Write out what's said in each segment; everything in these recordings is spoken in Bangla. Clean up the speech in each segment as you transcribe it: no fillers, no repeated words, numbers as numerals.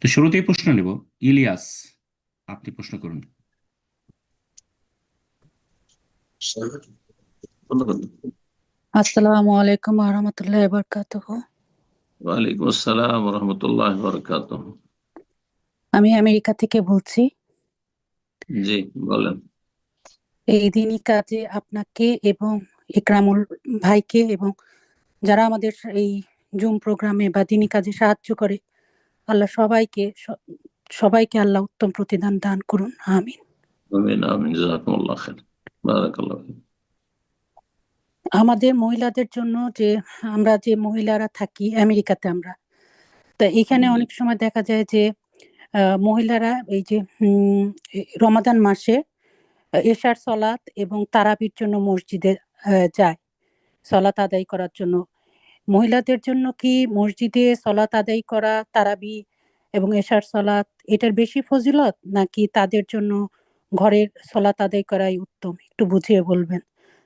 তো শুরুতেই প্রশ্ন নেব। ইলিয়াস, আপনি প্রশ্ন করুন। আসসালামু আলাইকুম রহমতুল্লাহ বরকাতুহু। ওয়ালাইকুম আসসালাম রহমতুল্লাহ বরকাতুহ। আমি আমেরিকা থেকে বলছি। জি, বলেন। এই দিনই কাজে আপনাকে এবং ইকরামুল ভাইকে এবং যারা আমাদের এই জুম প্রোগ্রামে বা দিনই কাজে সাহায্য করে, আল্লাহ সবাইকে আল্লাহ উত্তম প্রতিদান দান করুন, আমিন। আমিন আমিন, জাযাকুমুল্লাহ খাইর, বারাকাল্লাহ ফিক। আমাদের মহিলাদের জন্য আমরা যে মহিলারা থাকি আমেরিকাতে, আমরা তা এখানে জি, অনেক সময় দেখা যায় যে মহিলারা এই যে রমাদান মাসে এশার সলাত এবং তারাবির জন্য মসজিদে যায় সলাত আদায় করার জন্য। মহিলাদের জন্য কি মসজিদে সলাত আদায় করা, তারাবি এবং এশার সলাত এটার বেশি ফজিলত, নাকি তাদের জন্য ঘরের সলাত আদায় করাই উত্তম? একটু বুঝিয়ে বলবেন।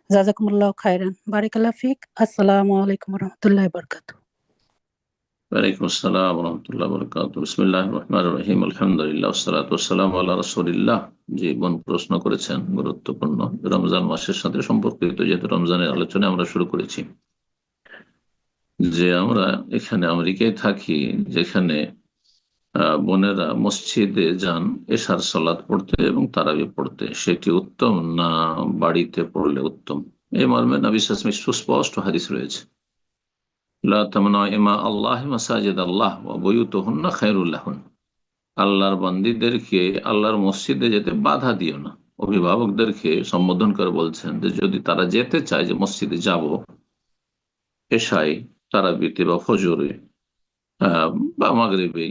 জাজাকুমুল্লাহ খায়রান, বারাকাল্লাহ ফিক। আসসালামু আলাইকুম রহমতুল্লাহ বরকাতুহু। ওয়ালাইকুম আসসালাম রহমতুল্লাহ বরকাতুহ। বিসমিল্লাহির রহমানির রহিম, আলহামদুলিল্লাহ, ওয়াসসালাতু ওয়াসসালামু আলা রাসূলিল্লাহ। জি, বোন প্রশ্ন করেছেন গুরুত্বপূর্ণ, রমজান মাসের সাথে সম্পর্কিত, যেহেতু রমজানের আলোচনা আমরা শুরু করেছি। যে আমরা এখানে আমেরিকায় থাকি, যেখানে বোনেরা মসজিদে যান এশার সালাত পড়তে এবং তারাবি পড়তে, সেটি উত্তম না বাড়িতে পড়লে উত্তম? এই মর্মে নবী সাল্লাল্লাহু আলাইহি ওয়াসাল্লামের সুস্পষ্ট হাদিস রয়েছে, লা তামনাউ ইমা আল্লাহি মাসাজিদ আল্লাহ ওয়া বুয়ুতুহুন্না খায়রুল লাহুন। আল্লাহর বান্দীদেরকে আল্লাহর মসজিদে যেতে বাধা দিও না। অভিভাবকদেরকে সম্বোধন করে বলছেন যে যদি তারা যেতে চায় যে মসজিদে যাব এশায়, তারাবিতে বা ফজরে, আহ, বা মাগরিবে,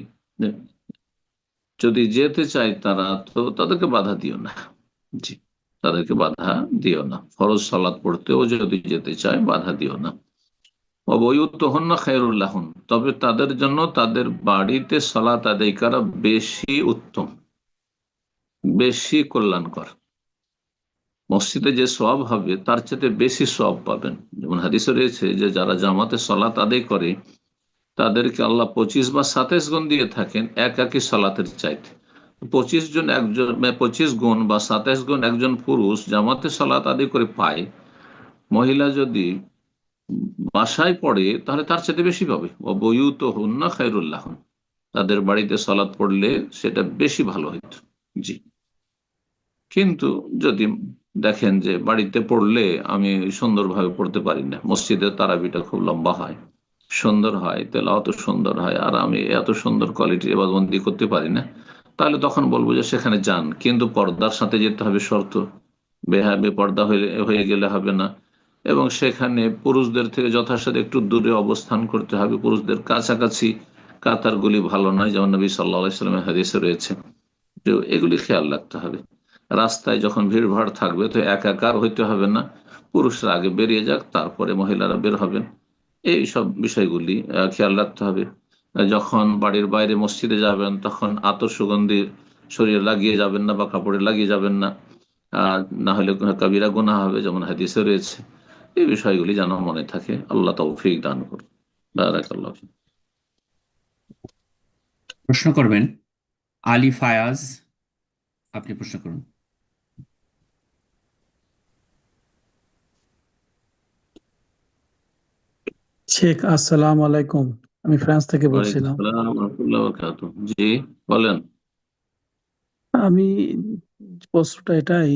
যদি যেতে চায় তারা, তো তাদেরকে বাধা দিও না। জি, তাদেরকে বাধা দিও না। ফরজ সালাত পড়তেও যদি যেতে চায় বাধা দিও না। অবয়ুত্তহন্না খায়রুল্লাহুন, তবে তাদের জন্য তাদের বাড়িতে সালাত আদায় করা বেশি উত্তম, বেশি কল্যাণকর। মসজিদে যে সওয়াব হবে তার চেয়ে বেশি সওয়াব পাবেন। যেমন হাদিসে রয়েছে যে যারা জামাতে সালাত আদায় করে তাদেরকে আল্লাহ 25 বা 27 গুণ দিয়ে থাকেন একাকী সালাতের চাইতে। 25 জন একজন, 25 গুণ বা 27 গুণ একজন পুরুষ জামাতে সালাত আদায় করে পায়, মহিলা যদি বাসায় পড়ে তাহলে তার চেয়ে বেশি পাবে। অবয়ুত হুন্না খায়রুল্লাহ, তাদের বাড়িতে সালাত পড়লে সেটা বেশি ভালো হইত। জি, কিন্তু যদি দেখেন যে বাড়িতে পড়লে আমি সুন্দরভাবে পড়তে পারি না, মসজিদে তারাবিটা খুব লম্বা হয়, সুন্দর হয়, তেলাওয়াত সুন্দর হয়, আর আমি এত সুন্দর কোয়ালিটির ইবাদতবন্দি করতে পারি না, তাহলে তখন বলবো যে সেখানে যান, কিন্তু পর্দার সাথে যেতে হবে, শর্ত। বেপর্দা হয়ে গেলে হবে না, এবং সেখানে পুরুষদের থেকে যথাসাধ্য একটু দূরে অবস্থান করতে হবে, পুরুষদের কাছাকাছি কাতারগুলি ভালো নয়, যেমন নবী সাল্লাল্লাহু আলাইহি ওয়াসাল্লামের হাদিসে রয়েছে। তো এগুলি খেয়াল রাখতে হবে। রাস্তায় যখন ভিড় ভাড় থাকবে তো একাকার হইতে হবে না, পুরুষরা আগে বেরিয়ে যাক, তারপরে মহিলারা বের হবেন। এই সব বিষয়গুলি খেয়াল রাখতে হবে। যখন বাড়ির বাইরে মসজিদে যাবেন তখন আতর সুগন্ধি শরীরে লাগিয়ে যাবেন না বা কাপড়ে লাগিয়ে যাবেন না, না হলে কাবিরা গুনাহ হবে, যেমন হাদিসে রয়েছে। এই বিষয়গুলি যেন মনে থাকে। আল্লাহ তৌফিক দান করুন। বারাকাল্লাহ ফিক। প্রশ্ন করবেন আলী ফায়াজ, আপনি প্রশ্ন করুন। শেখ, আসসালামু আলাইকুম। আমি ফ্রান্স থেকে ওয়ালাইকুম বলছিলাম। আসসালাম ওয়া রাহমাতুল্লাহি ওয়া বারাকাতুহু। জি, বলেন। আমি প্রশ্নটা এটাই,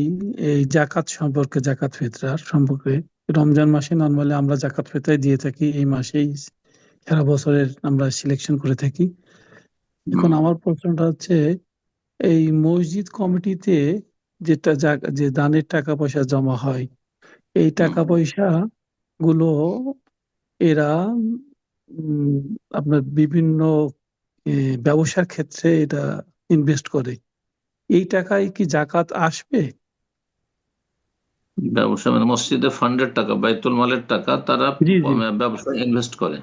এই জাকাত সম্পর্কে, জাকাত ফিতরার সম্পর্কে। রমজান মাসে নরমালি আমরা জাকাত ফিতরাই দিয়ে থাকি, এই মাসেই সারা বছরের আমরা সিলেকশন করে থাকি। এখন হুম, আমার প্রশ্নটা হচ্ছে, এই মসজিদ কমিটিতে যে দানের টাকা পয়সা জমা হয়, এই হুম, টাকা পয়সা গুলো এরা উম, আপনার বিভিন্ন ব্যবসার ক্ষেত্রে এটা ইনভেস্ট করে। এই টাকায় কি জাকাত আসবে? ব্যবসা মানে মসজিদের ফান্ডের টাকা, বাইতুল মালের টাকা তারা জি জি, ব্যবসায় ইনভেস্ট করে।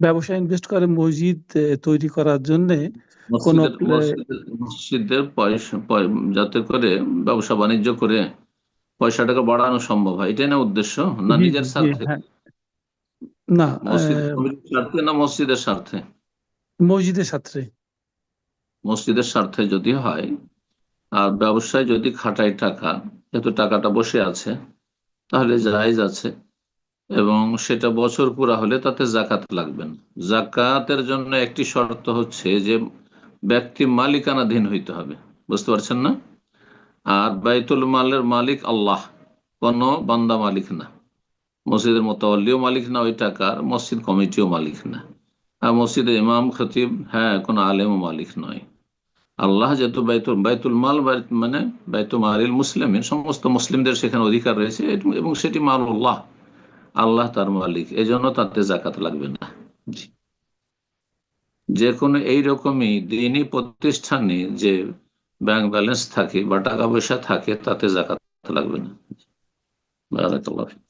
ব্যবসা ইনভেস্ট করে মসজিদ তৈরি করার জন্য। কোন মসজিদের মসজিদের মসজিদের পয়সা যাতে করে ব্যবসা বাণিজ্য করে পয়সাটাকে বাড়ানো সম্ভব হয়, এটাই না উদ্দেশ্য? না জি জি নিজের জি, স্বার্থে? হ্যাঁ। না, মসজিদ কমিটির স্বার্থে না মসজিদের স্বার্থে? মসজিদের ছাত্রে। মসজিদের স্বার্থে যদি হয়, আর ব্যবসায় যদি খাটায় টাকা, যেহেতু টাকাটা বসে আছে, তাহলে জায়েজ আছে। এবং সেটা বছর পুরা হলে তাতে জাকাত লাগবে না। জাকাতের জন্য একটি শর্ত হচ্ছে যে ব্যক্তি মালিকানাধীন হইতে হবে, বুঝতে পারছেন না? আর বাইতুল মালের মালিক আল্লাহ, কোনো বান্দা মালিক না। মসজিদের মোতাওয়াল্লিও মালিক না ওই টাকার, মসজিদ কমিটিও মালিক না। আর মসজিদের ইমাম খতিব, হ্যাঁ, কোনো আলেমও মালিক নয়। আল্লাহ যেহেতু বাইতুল বাইতুল মাল মানে বাইতুল মালিল মুসলিমের, সমস্ত মুসলিমদের সেখানে অধিকার রয়েছে, এবং সেটি মালুল্লাহ, আল্লাহ তার মালিক, এজন্য তাতে জাকাত লাগবে না। জি। যে কোনো এইরকমই দিনী প্রতিষ্ঠানে যে ব্যাংক ব্যালেন্স থাকে বা টাকা পয়সা থাকে, তাতে জাকাত লাগবে না। বারাকাল্লাহ ফিক।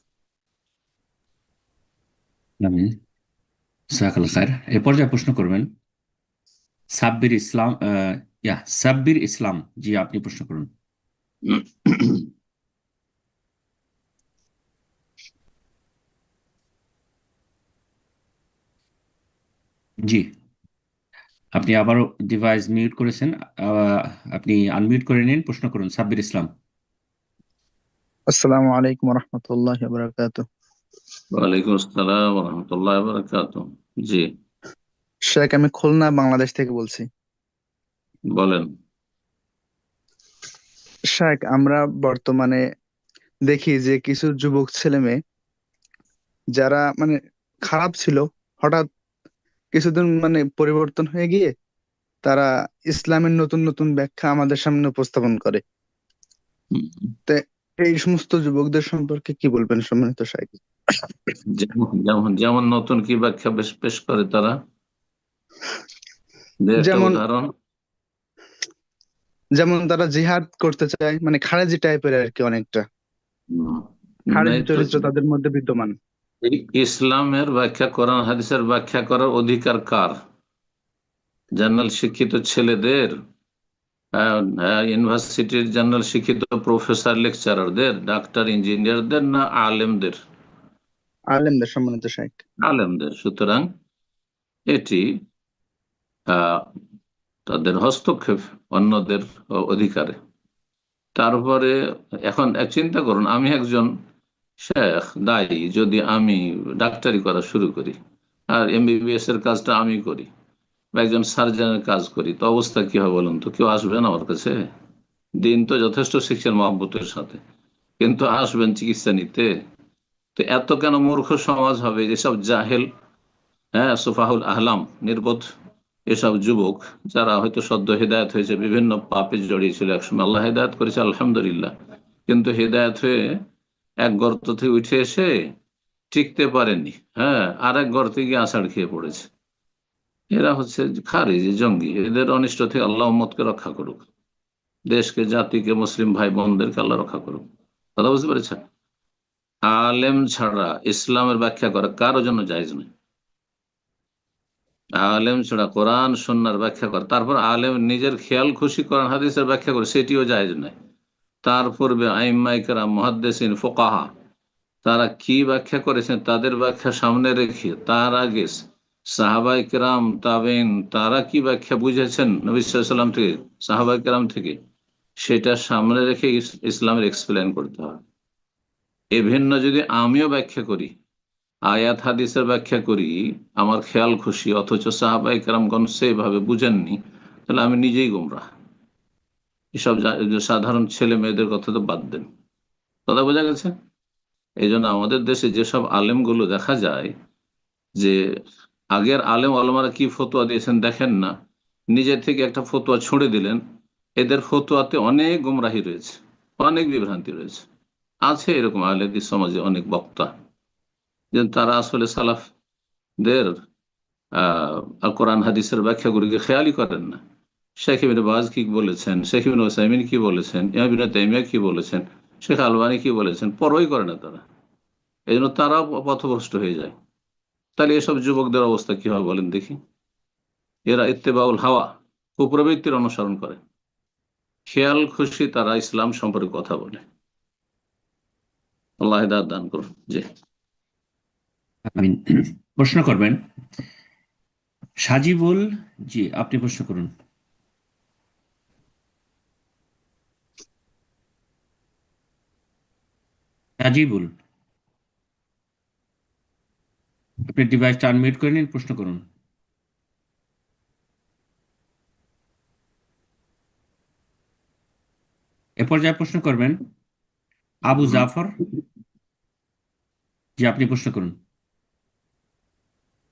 আমিন। জাযাকাল্লাহ খায়ের। এ পর্যায়ে প্রশ্ন করবেন সাব্বির ইসলাম, সাব্বির ইসলাম। জি, আপনি প্রশ্ন করুন। জি, আপনি আবারও ডিভাইস মিউট করেছেন। আহ, আপনি আনমিউট করে নিন, প্রশ্ন করুন সাব্বির ইসলাম। আসসালামু আলাইকুম রহমতুল্লাহ বারাকাতুহ। ওয়ালাইকুম আসসালাম রহমতুল্লাহ বারাকাতুহ। জি, শেখ, আমি খুলনা বাংলাদেশ থেকে বলছি। বলেন। শেখ, আমরা বর্তমানে দেখি যে কিছু যুবক ছেলে মেয়ে যারা মানে খারাপ ছিল, হঠাৎ কিছুদিন মানে পরিবর্তন হয়ে গিয়ে তারা ইসলামের নতুন নতুন ব্যাখ্যা আমাদের সামনে উপস্থাপন করে। হুম। তো এই সমস্ত যুবকদের সম্পর্কে কি বলবেন সম্মানিত শেখ? যেমন যেমন যেমন নতুন কি ব্যাখ্যা পেশ পেশ করে তারা? দে একটা যেমন উদাহরণ। যেমন তারা জিহাদ করতে চায়, মানে খারেজি টাইপের আর কি, অনেকটা হুম। খারেজি এই তো, চরিত্র তাদের মধ্যে বিদ্যমান। এই ইসলামের ব্যাখ্যা, কোরআন হাদিসের ব্যাখ্যা করার অধিকার কার? জেনারেল শিক্ষিত ছেলেদের, ইউনিভার্সিটির জেনারেল শিক্ষিত প্রফেসর লেকচারারদের, ডাক্তার ইঞ্জিনিয়ারদের, না আলেমদের? আলেমদের, সম্মানিত শেখ। আলেমদের। সুতরাং এটি আহ, তাদের হস্তক্ষেপ অন্যদের অধিকারে। তারপরে এখন এক চিন্তা করুন, আমি একজন শেখ দায়ী, যদি আমি ডাক্তারি করা শুরু করি, আর এমবিবিএস এর কাজটা আমি করি, বা একজন সার্জনের কাজ করি, তো অবস্থা কি হবে বলুন তো? কেউ আসবেন আমার কাছে? দিন তো যথেষ্ট শিখছেন মহব্বতের সাথে, কিন্তু আসবেন চিকিৎসা নিতে? তো এত কেন মূর্খ সমাজ হবে যেসব জাহেল, হ্যাঁ, সুফাহুল আহলাম, নির্বোধ এসব যুবক, যারা হয়তো সদ্য হেদায়েত হয়েছে, বিভিন্ন পাপে জড়িয়েছিল একসময়, আল্লাহ হেদায়েত করেছে আলহামদুলিল্লাহ, কিন্তু হেদায়েত হয়ে এক গর্ত থেকে উঠে এসে টিকতে পারেনি, হ্যাঁ, আর এক গর্তে গিয়ে আছাড় খেয়ে পড়েছে। এরা হচ্ছে খারিজি, জঙ্গি। এদের অনিষ্ট থেকে আল্লাহ উম্মতকে রক্ষা করুক, দেশকে, জাতিকে, মুসলিম ভাই বোনদেরকে আল্লাহ রক্ষা করুক। কথা বুঝতে পেরেছেন? আলেম ছাড়া ইসলামের ব্যাখ্যা করা কারোর জন্য জায়েজ নয়। আলেম ছাড়া কোরআন সুন্নাহর ব্যাখ্যা করে, তারপর আলেম নিজের খেয়াল খুশি কোরআন হাদিসের ব্যাখ্যা করে, সেটিও জায়েজ নয়। তার পূর্বে আইম্মায়ে কেরাম, মুহাদ্দিসিন, ফুকাহা, তারা কি ব্যাখ্যা করেছেন তাদের ব্যাখ্যা সামনে রেখে, তার আগে সাহাবায়ে কেরাম, তাবেঈন, তারা কি ব্যাখ্যা বুঝেছেন নবী সাল্লাল্লাহু আলাইহি ওয়াসাল্লাম থেকে, সাহাবায়ে কেরাম থেকে, সেটা সামনে রেখে ইসলামের এক্সপ্লেন করতে হবে। এ ভিন্ন যদি আমিও ব্যাখ্যা করি, আয়াত হাদিসের ব্যাখ্যা করি আমার খেয়াল খুশি, অথচ সাহাবায়ে কেরামগণ সেইভাবে বুঝেননি, তাহলে আমি নিজেই গোমরাহ। এসব সাধারণ ছেলে মেয়েদের কথা তো বাদ দেন। কথা বোঝা গেছে? এই জন্য আমাদের দেশে যেসব আলেমগুলো দেখা যায় যে আগের আলেম আলমারা কি ফতোয়া দিয়েছেন দেখেন না, নিজে থেকে একটা ফতোয়া ছুঁড়ে দিলেন, এদের ফতোয়াতে অনেক গুমরাহি রয়েছে, অনেক বিভ্রান্তি রয়েছে। আছে এরকম আহলে সমাজে অনেক বক্তা, যে তারা আসলে সালাফদের কোরআন হাদিসের ব্যাখ্যাগুলিকে খেয়ালই করেন না। শেখ ইবনে বাজ কি বলেছেন, শেখ ইবনে উসাইমিন কি বলেছেন, ইমাম ইবনে তাইমিয়া কি বলেছেন, শেখ আলবানী কি বলেছেন, পরোই করে না তারা। এই জন্য তারাও পথভ্রষ্ট হয়ে যায়। তাহলে এসব যুবকদের অবস্থা কি হবে বলেন দেখি? এরা ইত্তেবাউল হাওয়া, কুপ্রবৃত্তির অনুসরণ করে, খেয়াল খুশি তারা ইসলাম সম্পর্কে কথা বলে। আল্লাহ হিদায়াত দান করুন। জি, আমিন। প্রশ্ন করবেন সাজিবুল। জি, আপনি প্রশ্ন করুন। রাজিবুল, আপনি ডিভাইসটা আনমিউট করে নিন, প্রশ্ন করুন। এ পর্যায়ে প্রশ্ন করবেন আবু হুম। জাফর। জি, আপনি প্রশ্ন করুন।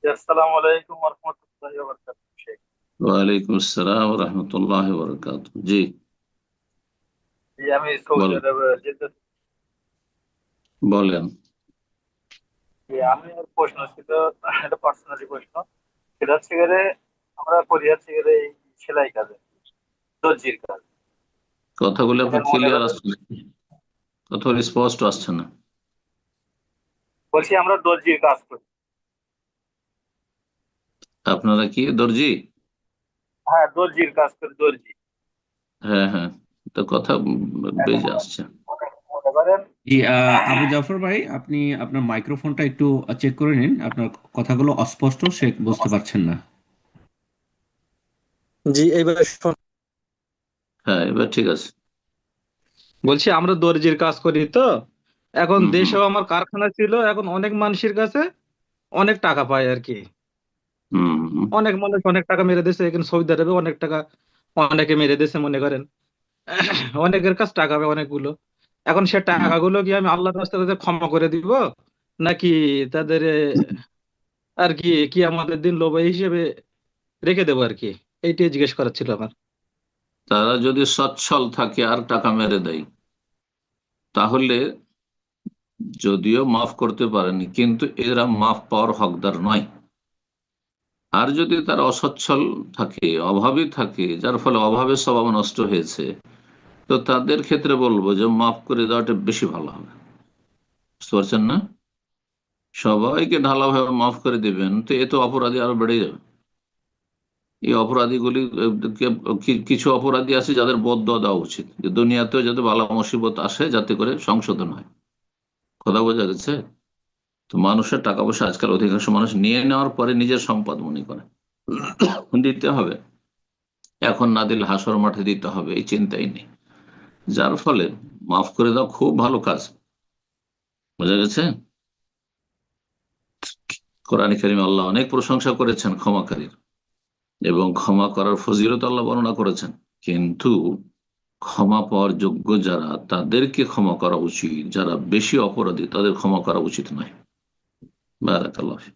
আসসালামু আলাইকুম ওয়া রাহমাতুল্লাহি ওয়া বারাকাতুহু শেখ। ওয়ালাইকুম আসসালাম রহমতুল্লাহ বরকাত। জি, জি, আমি সৌদি বলেন আরবে যেতে বলেন। আমি প্রশ্ন ছিল, একটা পার্সোনালি প্রশ্ন। সেটা হচ্ছে গেলে আমরা করি হচ্ছে গেলে এই সেলাই কাজে, দর্জির কাজ। কথাগুলো আপনার এখানে মনে ক্লিয়ার করেন, আসছে না, কথাগুলো স্পষ্ট আসছে না। বলছি আমরা দর্জির কাজ করি। আপনারা কি দর্জি? হ্যাঁ, দর্জির কাজ করি, দর্জি। হ্যাঁ হ্যাঁ, তো কথা এখন বেজে আসছে। মনে করেন, জি, আবু জাফর ভাই, আপনি আপনার মাইক্রোফোনটা একটু চেক করে নিন, আপনার কথাগুলো অস্পষ্ট, সে বুঝতে পারছেন না। জি, এইবার হ্যাঁ, এবার ঠিক আছে। বলছি আমরা দর্জির কাজ করি তো। এখন হুম হুম দেশেও আমার কারখানা ছিল, এখন অনেক মানুষের কাছে অনেক টাকা পায় আর কি। হুম হুম। অনেক মানুষ অনেক টাকা মেরে দিয়েছে, এখানে সৌদি আরবে অনেক টাকা অনেকে মেরে দিয়েছে মনে করেন। অনেকের কাছে টাকা পায় অনেকগুলো। এখন সে হুম। টাকাগুলো কি আমি আল্লাহর রাস্তায় তাদের ক্ষমা করে দিব, নাকি তাদের আর কি কি আমাদের দিন লোভ হিসেবে রেখে দেবো আর কি? এইটাই জিজ্ঞেস করার ছিল আমার। তারা যদি সচ্ছল থাকে আর টাকা মেরে দেয়, তাহলে যদিও মাফ করতে পারেনি, কিন্তু এরা মাফ পাওয়ার হকদার নয়। আর যদি তারা অসচ্ছল থাকে, অভাবী থাকে, যার ফলে অভাবের স্বভাব নষ্ট হয়েছে, তো তাদের ক্ষেত্রে বলবো যে মাফ করে দেওয়াটা বেশি ভালো হবে। বুঝতে পারছেন না? সবাইকে ঢালাভাবে মাফ করে দিবেন তো এ তো অপরাধী আরো বেড়ে যাবে। এই অপরাধীগুলি কিছু অপরাধী আছে যাদের বদদোয়া দেওয়া উচিত, যে দুনিয়াতেও যাতে বালা মুসিবত আসে, যাতে করে সংশোধন হয়। কথা বোঝা গেছে? তো মানুষের টাকা পয়সা আজকাল অধিকাংশ মানুষ নিয়ে নেওয়ার পরে নিজের সম্পদ মনে করে দিতে হবে, এখন না দিলে হাসর মাঠে দিতে হবে, এই চিন্তাই নেই। যার ফলে মাফ করে দেওয়া খুব ভালো কাজ। বোঝা গেছে? কোরআন কারীমে আল্লাহ অনেক প্রশংসা করেছেন ক্ষমাকারীর, এবং ক্ষমা করার ফজিলত আল্লাহ বর্ণনা করেছেন। কিন্তু ক্ষমা পাওয়ার যোগ্য যারা, তাদেরকে ক্ষমা করা উচিত, যারা বেশি অপরাধী তাদের ক্ষমা করা উচিত নয়। বারাকাল্লাহ ফিক।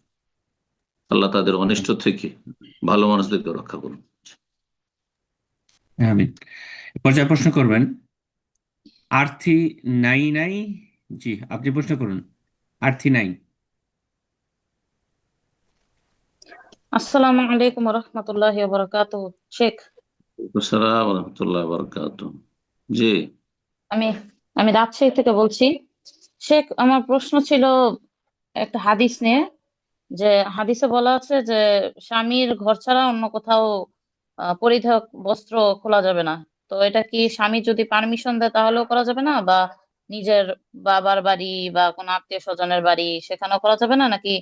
আল্লাহ তাদের অনিষ্ট থেকে ভালো মানুষদেরকে রক্ষা করুন। আমিন। এ পর্যায়ে প্রশ্ন করবেন আর্থি নাই নাই। জি, আপনি প্রশ্ন করুন। আর্থি নাই। আসসালামু আলাইকুম রহমতুল্লাহি ওয়া বারাকাতুহু শেখ। আসসালাম রহমতুল্লাহ বরকাত। জি। আমি আমি রাজশাহী থেকে বলছি। শেখ, আমার প্রশ্ন ছিল একটা হাদিস নিয়ে, যে হাদিসে বলা আছে যে স্বামীর ঘর ছাড়া অন্য কোথাও পরিধান বস্ত্র খোলা যাবে না। তো এটা কি স্বামী যদি পারমিশন দেয় তাহলেও করা যাবে না, বা নিজের বাবার বাড়ি বা কোনো আত্মীয় স্বজনের বাড়ি সেখানেও করা যাবে না, নাকি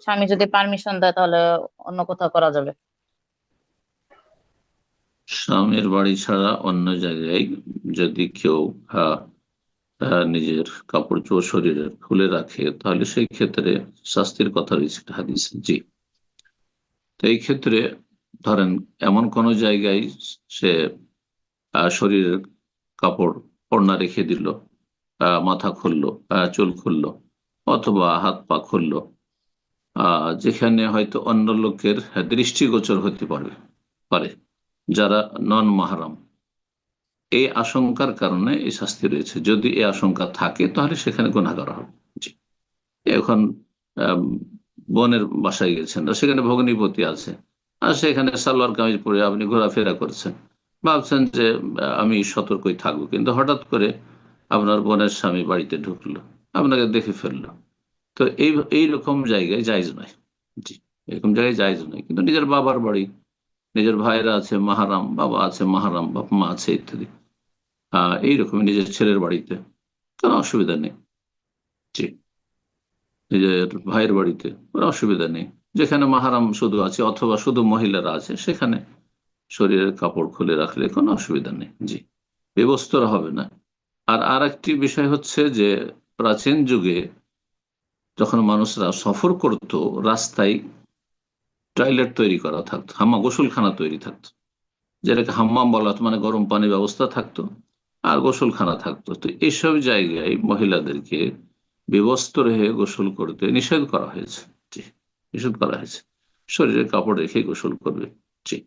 স্বামী যদি পারমিশন দেয় তাহলে অন্য কোথাও করা যাবে? স্বামীর বাড়ি ছাড়া অন্য জায়গায় যদি কেউ নিজের কাপড় চোপড় শরীরের খুলে রাখে, তাহলে সেই ক্ষেত্রে শাস্তির কথা রয়েছে হাদিসে। জি। তো এই ক্ষেত্রে ধরেন এমন কোন জায়গায় সে শরীরের কাপড় ওড়না রেখে দিল, মাথা খুললো, চুল খুললো, অথবা হাত পা খুললো, যেখানে হয়তো অন্য লোকের দৃষ্টিগোচর হতে পারে, যারা নন মাহরাম, এই আশঙ্কার কারণে এই শাস্তি রয়েছে। যদি এই আশঙ্কা থাকে তাহলে সেখানে গুনাহগার হবে। জি। এখন আম, বোনের বাসায় গেছেন, আর সেখানে ভগ্নিপতি আছে, আর সেখানে সালোয়ার কামিজ পরে আপনি ঘোরাফেরা করছেন, ভাবছেন যে আমি সতর্কই থাকবো, কিন্তু হঠাৎ করে আপনার বোনের স্বামী বাড়িতে ঢুকলো, আপনাকে দেখে ফেললো। তো এইরকম জায়গায় জায়েজ নয়। জি। এরকম জায়গায় জায়েজ নয়, কিন্তু নিজের বাবার বাড়ি, নিজের ভাইরা আছে মাহারাম, বাবা আছে মাহারাম, বাপ মা আছে ইত্যাদি, এইরকম নিজের ছেলের বাড়িতে কোনো অসুবিধা নেই। জি। নিজের ভাইয়ের বাড়িতে কোনো অসুবিধা নেই। যেখানে মাহারাম শুধু আছে অথবা শুধু মহিলারা আছে, সেখানে শরীরের কাপড় খুলে রাখলে কোনো অসুবিধা নেই। জি। বিবস্ত্র হবে না। আর একটি বিষয় হচ্ছে যে প্রাচীন যুগে যখন মানুষরা সফর করত, রাস্তায় টয়লেট তৈরি করা থাকতো, গোসলখানা তৈরি থাকতো, যেটাকে হাম্মাম বলা হতো, মানে গরম পানির ব্যবস্থা থাকতো আর গোসলখানা থাকতো। তো এইসব জায়গায় মহিলাদেরকে বিবস্ত্র হয়ে গোসল করতে নিষেধ করা হয়েছে। জি, নিষেধ করা হয়েছে, শরীরে কাপড় রেখে গোসল করবে। জি,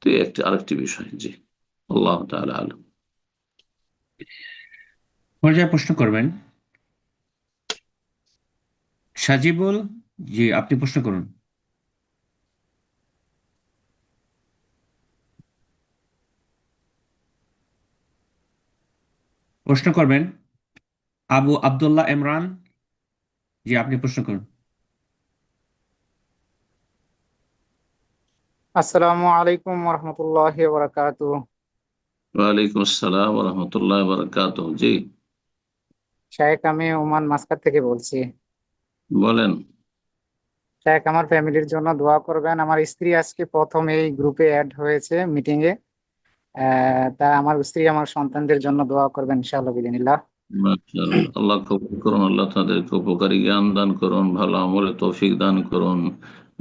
তো একটি আরেকটি বিষয়। জি, আল্লাহ তাআলা আলম। পর্যায়ে প্রশ্ন করবেন সাজিবুল। জি, আপনি প্রশ্ন করুন। প্রশ্ন করবেন আবু আব্দুল্লাহ ইমরান। জি, আপনি প্রশ্ন করুন। আসসালামু আলাইকুম রহমতুল্লাহি ওয়া বারাকাতুহু। ওয়ালাইকুম আসসালাম ওয়া রাহমাতুল্লাহি ওয়া বারাকাতুহু। জি, শায়েখ, আমি ওমান মাসকাত থেকে বলছি। বলেন। শায়েখ, আমার ফ্যামিলির জন্য দোয়া করবেন। আমার স্ত্রী আজকে প্রথম এই গ্রুপে অ্যাড হয়েছে মিটিং এ। তা আমার স্ত্রী আমার সন্তানদের জন্য দোয়া করবেন ইনশাআল্লাহ বিদিনিল্লাহ। মাশাআল্লাহ, আল্লাহ কবুল করুন, আল্লাহ তাদেরকে উপকারী জ্ঞান দান করুন, ভালো আমলে তৌফিক দান করুন,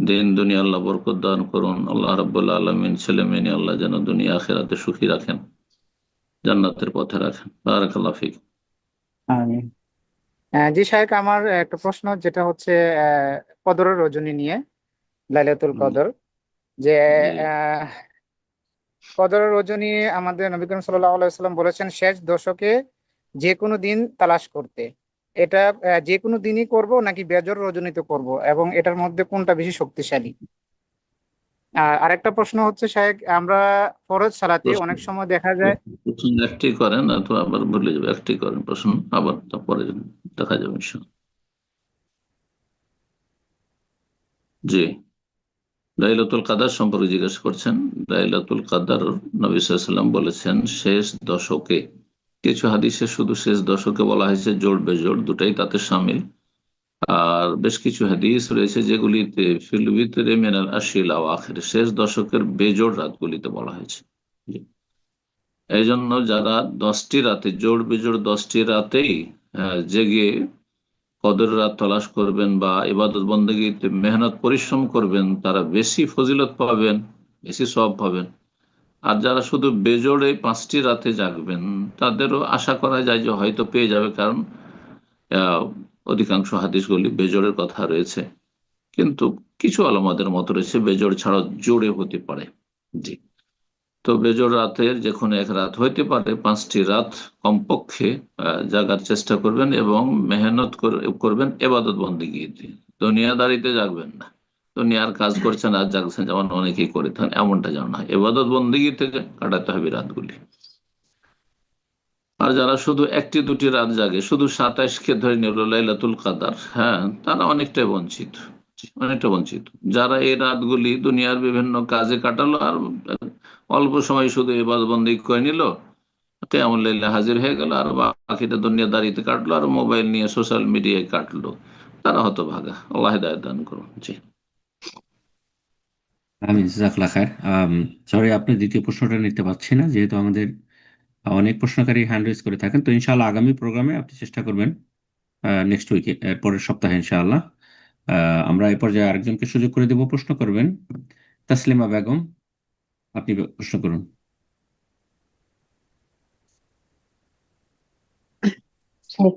দিন দুনিয়া আল্লাহ বরকত দান করুন। আল্লাহ রাব্বুল আলামিন ছেলে মেয়ে নিয়ে আল্লাহ যেন দুনিয়া আখিরাতে সুখী রাখেন, জান্নাতের পথে রাখেন। বারাকাল্লাহ ফিক। আমিন। জি শায়েখ, আমার একটা প্রশ্ন, যেটা হচ্ছে কদরের রজনী নিয়ে, লাইলাতুল কদর। যে জি, আহ, কদরের রজনী আমাদের নবী করিম সাল্লাল্লাহু আলাইহি ওয়াসাল্লাম বলেছেন শেষ দশকে যে কোনো দিন তালাশ করতে। এটা যে কোনো দিনই করব নাকি বেজর রজনীতে করব, এবং এটার মধ্যে কোনটা বেশি শক্তিশালী? আর আরেকটা প্রশ্ন হচ্ছে শায়েখ, আমরা ফরজ সালাতে প্রশ্ন অনেক সময় দেখা যায়। প্রশ্ন একটি করেন, অথবা আবার ভুলে যাবে, একটি করেন প্রশ্ন, আবার তারপরে দেখা যাবে ইনশাআল্লাহ। জি, লাইলাতুল কাদার সম্পর্কে জিজ্ঞেস করছেন। লাইলাতুল কাদার নবী সাল্লাল্লাহু আলাইহি ওয়াসাল্লাম বলেছেন শেষ দশকে। কিছু হাদিসে শুধু শেষ দশকে বলা হয়েছে, জোড় বেজোড় দুটাই তাতে শামিল। আর বেশ কিছু হাদিস রয়েছে যেগুলিতে ফিল ভিতরে মিনাল আশিল আও আখির, শেষ দশকের বেজোড় রাতগুলিতে বলা হয়েছে। জি। এই জন্য যারা 10টি রাতে, জোড় বেজোড় 10টি রাতেই জেগে কদর রাত তলাশ করবেন বা ইবাদত বন্দেগীতে মেহনত পরিশ্রম করবেন, তারা বেশি ফজিলত পাবেন, বেশি সওয়াব পাবেন। আর যারা শুধু বেজোড়ে 5টি রাতে জাগবেন, তাদেরও আশা করা যায় যে হয়তো পেয়ে যাবে, কারণ আহ, অধিকাংশ হাদিসগুলি বেজোড়ের কথা রয়েছে। কিন্তু কিছু আলেমদের মত রয়েছে বেজোড় ছাড়াও জোড়ে হতে পারে। জি, তো বেজোড় রাতের যে কোনো এক রাত হইতে পারে, 5টি রাত কমপক্ষে জাগার চেষ্টা করবেন এবং মেহনত করবেন এবাদত বন্দেগীতে। দুনিয়াদারিতে জাগবেন না, দুনিয়ার কাজ করছেন আর জাগছেন, যেমন অনেকেই করে থাকেন, এমনটা যেন না। এবাদত বন্দেগীতে কাটাতে হবে রাতগুলি। আর যারা শুধু একটি দুটি রাত জাগে, শুধু 27কে ধরে নিল লাইলাতুল কাদার, হ্যাঁ, তারা অনেকটাই বঞ্চিত, অনেকটা বঞ্চিত। যারা এই রাতগুলি দুনিয়ার বিভিন্ন কাজে কাটালো আর অল্প সময় শুধু ইবাদত বন্দেগী করে নিল, কিয়ামুল লাইলে হাজির হয়ে গেল, আর বাকিটা দুনিয়াদারিতে কাটলো আর মোবাইল নিয়ে সোশ্যাল মিডিয়ায় কাটলো, তারা হতভাগা। আল্লাহ হিদায়াত দান করুন। জি, আমি জাজাকাল্লাহ খায়ের। সরি, আপনি দ্বিতীয় প্রশ্নটা নিতে পারছি না, যেহেতু আমাদের অনেক প্রশ্নকারী হ্যান্ড রেজ করে থাকেন। তো ইনশাআল্লাহ আগামী প্রোগ্রামে আপনি চেষ্টা করবেন নেক্সট উইকে, পরের সপ্তাহে ইনশাআল্লাহ। আমরা এই পর্যায়ে আরেকজনকে সুযোগ করে দেব, প্রশ্ন করবেন তাসলিমা বেগম। আপনি প্রশ্ন করুন। শেখ,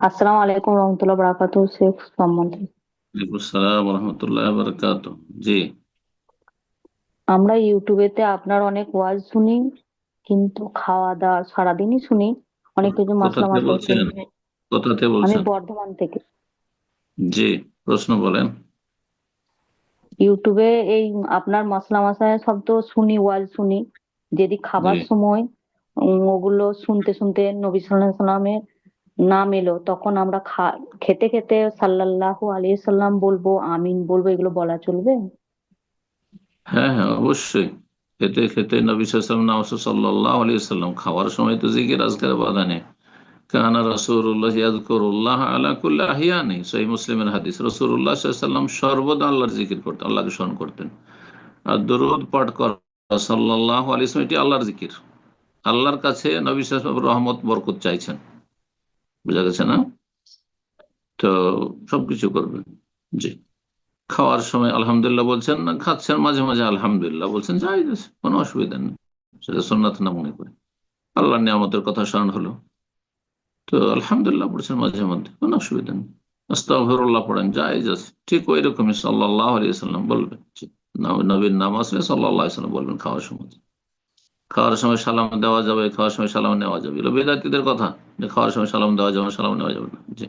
আসসালামু আলাইকুম রহমতুল্লাহ বারাকাতুহু। শেখ সম্বন্ধে ওয়ালাইকুম আসসালাম ওয়া রাহমাতুল্লাহি ওয়া বারাকাতুহু। জি, আমরা ইউটিউবেতে আপনার অনেক ওয়াজ শুনি, কিন্তু খাওয়া দাওয়া সারাদিনই শুনি, অনেক কিছু কোথা মাসলা থেকে মাসাইল, বলছেন? কিন্তু কোথা থেকে আমি বলছেন? বর্ধমান থেকে। জি, প্রশ্ন বলেন। ইউটিউবে এই আপনার মাসলা মাসাইল সব তো শুনি, ওয়াজ শুনি, যদি খাবার জি, সময় ওগুলো শুনতে শুনতে নবী সাল্লাল্লাহু আলাইহি সাল্লামের নাম এলো, তখন আমরা খেতে খেতে সাল্লাল্লাহু আলাইহি সাল্লাম বলবো, আমিন বলবো, এগুলো বলা চলবে? হ্যাঁ হ্যাঁ, অবশ্যই। খেতে খেতে নবী সাল্লাল্লাহু আলাইহি ওয়াসাল্লাম, খাওয়ার সময় তো জিকির আজকার বাধা নেই। কানা রাসূলুল্লাহ ইয়াযকুরুল্লাহ আলা কুল্লি আহইয়ানি, সহিহ মুসলিমের হাদিস। রাসূলুল্লাহ সাল্লাল্লাহু আলাইহি ওয়াসাল্লাম সর্বদা আল্লাহর জিকির করতেন, আল্লাহকে স্মরণ করতেন। আর দরুদ পাঠ করা সাল্লাল্লাহু আলাইহি ওয়াসাল্লাম, এটি আল্লাহর জিকির। আল্লাহর কাছে নবী সাল্লাল্লাহু আলাইহি ওয়াসাল্লাম রহমত বরকত চাইছেন। বোঝা গেছে না? তো সবকিছু করবেন। জি, খাওয়ার সময় আলহামদুলিল্লাহ বলছেন না, খাচ্ছেন মাঝে মাঝে আলহামদুলিল্লাহ বলছেন, যাই কোনো অসুবিধা নেই, সেটা সুন্নাত না মনে করে। আল্লাহ নিয়ামতের কথা স্মরণ হলো, তো আলহামদুলিল্লাহ পড়ছেন মাঝে মধ্যে, কোনো অসুবিধা নেই। আস্তাগফিরুল্লাহ পড়েন, জায়েজ আছে, ঠিক ওই রকমই সাল্লাল্লাহু আলাইহি ওয়াসাল্লাম বলবেন। নবীর নাম আসলে সাল্লাল্লাহু আলাইহি ওয়াসাল্লাম বলবেন খাওয়ার সময়। খাওয়ার সময় সালাম দেওয়া যাবে, খাওয়ার সময় সালাম নেওয়া যাবে, এগুলো বেদাতীদের কথা, যে খাওয়ার সময় সালাম দেওয়া যাবে না, সালাম নেওয়া যাবে না। জি,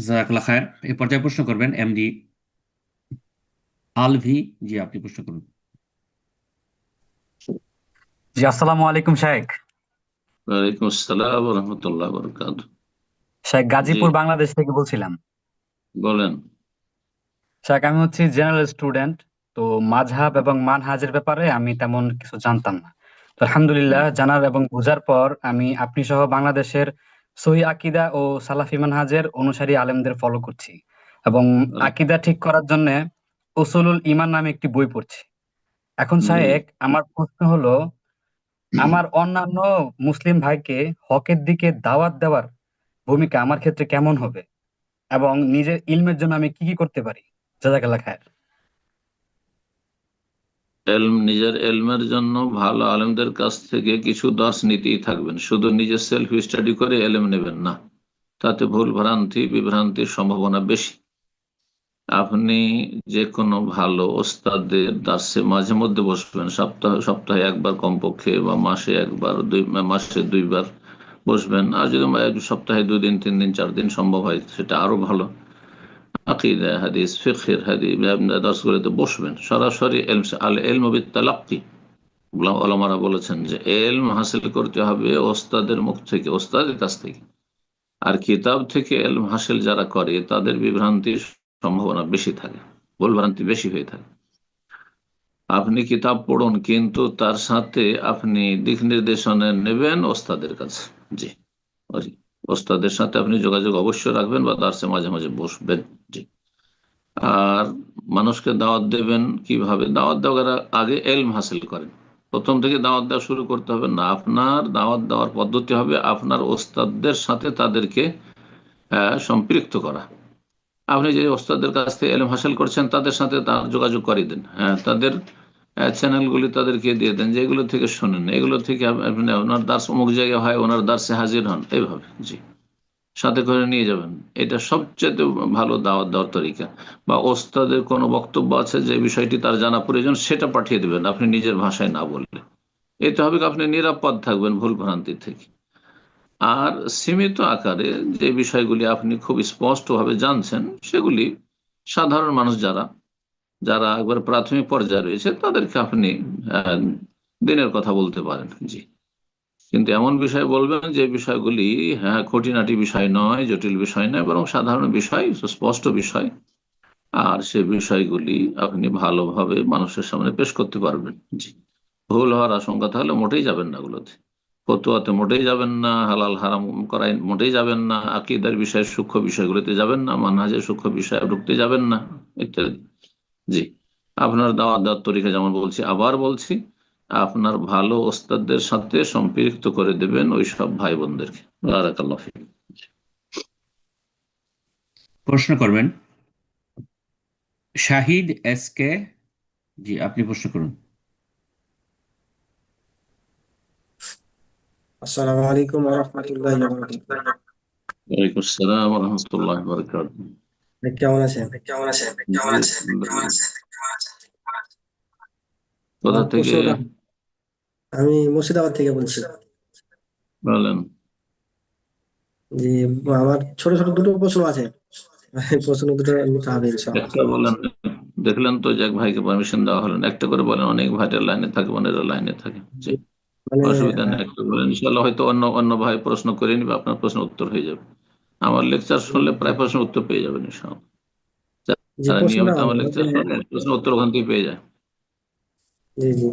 জাযাকাল্লাহ খায়ের। এই পর্যায়ে প্রশ্ন করবেন এমডি আলভি। জি, আপনি প্রশ্ন করুন। জি, আসসালামু আলাইকুম শেখ। ওয়ালাইকুম আসসালাম ওয়া রাহমাতুল্লাহি ওয়া বারাকাতুহু। শেখ জি, গাজীপুর বাংলাদেশ থেকে বলছিলাম। বলেন। শেখ আমি হচ্ছি জেনারেল স্টুডেন্ট, তো মাযহাব এবং মানহাজের ব্যাপারে আমি তেমন কিছু জানতাম না। তো আলহামদুলিল্লাহ জানার এবং বোঝার পর আমি আপনি সহ বাংলাদেশের সহিহ আকীদা ও সালাফি মানহাজের অনুসারী আলেমদের ফলো করছি এবং আকীদা ঠিক করার জন্য উসুলুল ঈমান নামে একটি বই পড়ছি। এখন শেখ আমার প্রশ্ন হলো, আমার অন্যান্য মুসলিম ভাইকে হকের দিকে দাওয়াত দেওয়ার ভূমিকা আমার ক্ষেত্রে কেমন হবে এবং নিজের ইলমের জন্য আমি কি কি করতে পারি? জাযাকাল্লাহ খায়ের। নিজের এলমের জন্য ভালো আলেমদের কাছ থেকে কিছু দর্শ নিতেই থাকবেন, শুধু নিজের সেলফ স্টাডি করে এলেম নেবেন না, তাতে ভুল ভ্রান্তি বিভ্রান্তির সম্ভাবনা বেশি। আপনি যে কোনো ভালো ওস্তাদের দার্সে মাঝে মধ্যে বসবেন, সপ্তাহে একবার কমপক্ষে, বা মাসে একবার, মাসে 2বার বসবেন। আর যদি সপ্তাহে 2 দিন 3 দিন 4 দিন সম্ভব হয়, সেটা আরো ভালো। আকিদা হাদিস ফিকহের হাদিস দার্সগুলোতে বসবেন, সরাসরি আল ইলমু বিত্তালাক্কি। ওলামারা বলেছেন যে এলম হাসিল করতে হবে ওস্তাদের মুখ থেকে, ওস্তাদের কাছ থেকে। আর কিতাব থেকে এলম হাসিল যারা করে তাদের বিভ্রান্তির সম্ভাবনা বেশি থাকে, ভুল ভ্রান্তি বেশি হয়ে থাকে। আপনি কিতাব পড়ুন, কিন্তু তার সাথে আপনি দিক নির্দেশনা নেবেন ওস্তাদের কাছে। জি, ওস্তাদের সাথে আপনি যোগাযোগ অবশ্যই রাখবেন, বা দার্সে মাঝে মাঝে বসবেন। জি, আর মানুষকে দাওয়াত দেবেন কিভাবে? দাওয়াত দেওয়ার আগে এলম হাসিল করেন। প্রথম থেকে দাওয়াত দেওয়া শুরু করতে হবে না, আপনার দাওয়াত দেওয়ার পদ্ধতি হবে আপনার ওস্তাদদের সাথে তাদেরকে সম্পৃক্ত করা। আপনি যে ওস্তাদের কাছ থেকে এলম হাসিল করছেন তাদের সাথে তার যোগাযোগ করিয়ে দেন, তাদের চ্যানেলগুলি তাদেরকে দিয়ে দেন, যে এগুলো থেকে শোনেন, এগুলো থেকে আপনি ওনার দার্স অমুক জায়গায় হয়, ওনার দার্সে হাজির হন, এইভাবে। জি, সাথে করে নিয়ে যাবেন, এটা সবচেয়ে ভালো দাওয়াত দেওয়ার তরিকা। বা ওস্তাদের কোনো বক্তব্য আছে যে বিষয়টি তার জানা প্রয়োজন, সেটা পাঠিয়ে দেবেন আপনি নিজের ভাষায় না বললে। এতে হবে আপনি নিরাপদ থাকবেন ভুল ভ্রান্তি থেকে। আর সীমিত আকারে যে বিষয়গুলি আপনি খুব স্পষ্টভাবে জানছেন, সেগুলি সাধারণ মানুষ যারা যারা একবার প্রাথমিক পর্যায়ে রয়েছে তাদেরকে আপনি দিনের কথা বলতে পারেন। জি, কিন্তু এমন বিষয় বলবেন যে বিষয়গুলি খুঁটিনাটি বিষয় নয়, জটিল বিষয় নয়, বরং সাধারণ বিষয়, স্পষ্ট বিষয়। আর সে বিষয়গুলি আপনি ভালোভাবে মানুষের সামনে পেশ করতে পারবেন। জি, ভুল হওয়ার আশঙ্কা তাহলে মোটেই যাবেন না ওগুলোতে, ফতুয়াতে মোটেই যাবেন না, হালাল হারাম করায় মোটেই যাবেন না, আকীদার বিষয়ের সূক্ষ্ম বিষয়গুলোতে যাবেন না, মানহাজের সূক্ষ্ম বিষয়ে ঢুকতে যাবেন না, ইত্যাদি। জি, আপনার দাওয়াত দেওয়ার তরিকা যেমন বলছি, আবার বলছি, আপনার ভালো ওস্তাদদের সাথে সম্পৃক্ত করে দেবেন ওই সব ভাই বোনদেরকে। বারাকাল্লাহ ফিক। প্রশ্ন করবেন শাহিদ এস কে। জি, আপনি প্রশ্ন করুন। আসসালামু আলাইকুম ওয়া রাহমাতুল্লাহি ওয়া বারাকাতুহু। ওয়ালাইকুম আসসালাম ওয়া রাহমাতুল্লাহি ওয়া বারাকাতুহু। কেমন আছেন? জি, আলহামদুলিল্লাহ। কোথা আমার থেকে প্রশ্নটা, আমি মুর্শিদাবাদ থেকে বলছি। বলেন? জি, আমার ছোট ছোট দুটো প্রশ্ন আছে, প্রশ্ন দুটো নিতে হবে ইনশাআল্লাহ। একটা বলেন, দেখলেন তো যে এক ভাইকে পারমিশন দেওয়া হলো না, একটা করে বলেন, অনেক ভাইয়ের লাইনে থাকে, বোনেরা লাইনে থাকে। জি, মানে অসুবিধা নেই, একটা বলেন, ইনশাল্লাহ হয়তো অন্য অন্য ভাই প্রশ্ন করে নিবে, আপনার প্রশ্ন উত্তর হয়ে যাবে। আমার লেকচার শুনলে প্রায় প্রশ্ন উত্তর পেয়ে যাবেন ইনশাআল্লাহ। যে যারা প্রশ্নটা নিয়মিত আমার হলো লেকচার যে, শুনে প্রশ্ন উত্তর ওখান থেকে পেয়ে যায়, জি জি,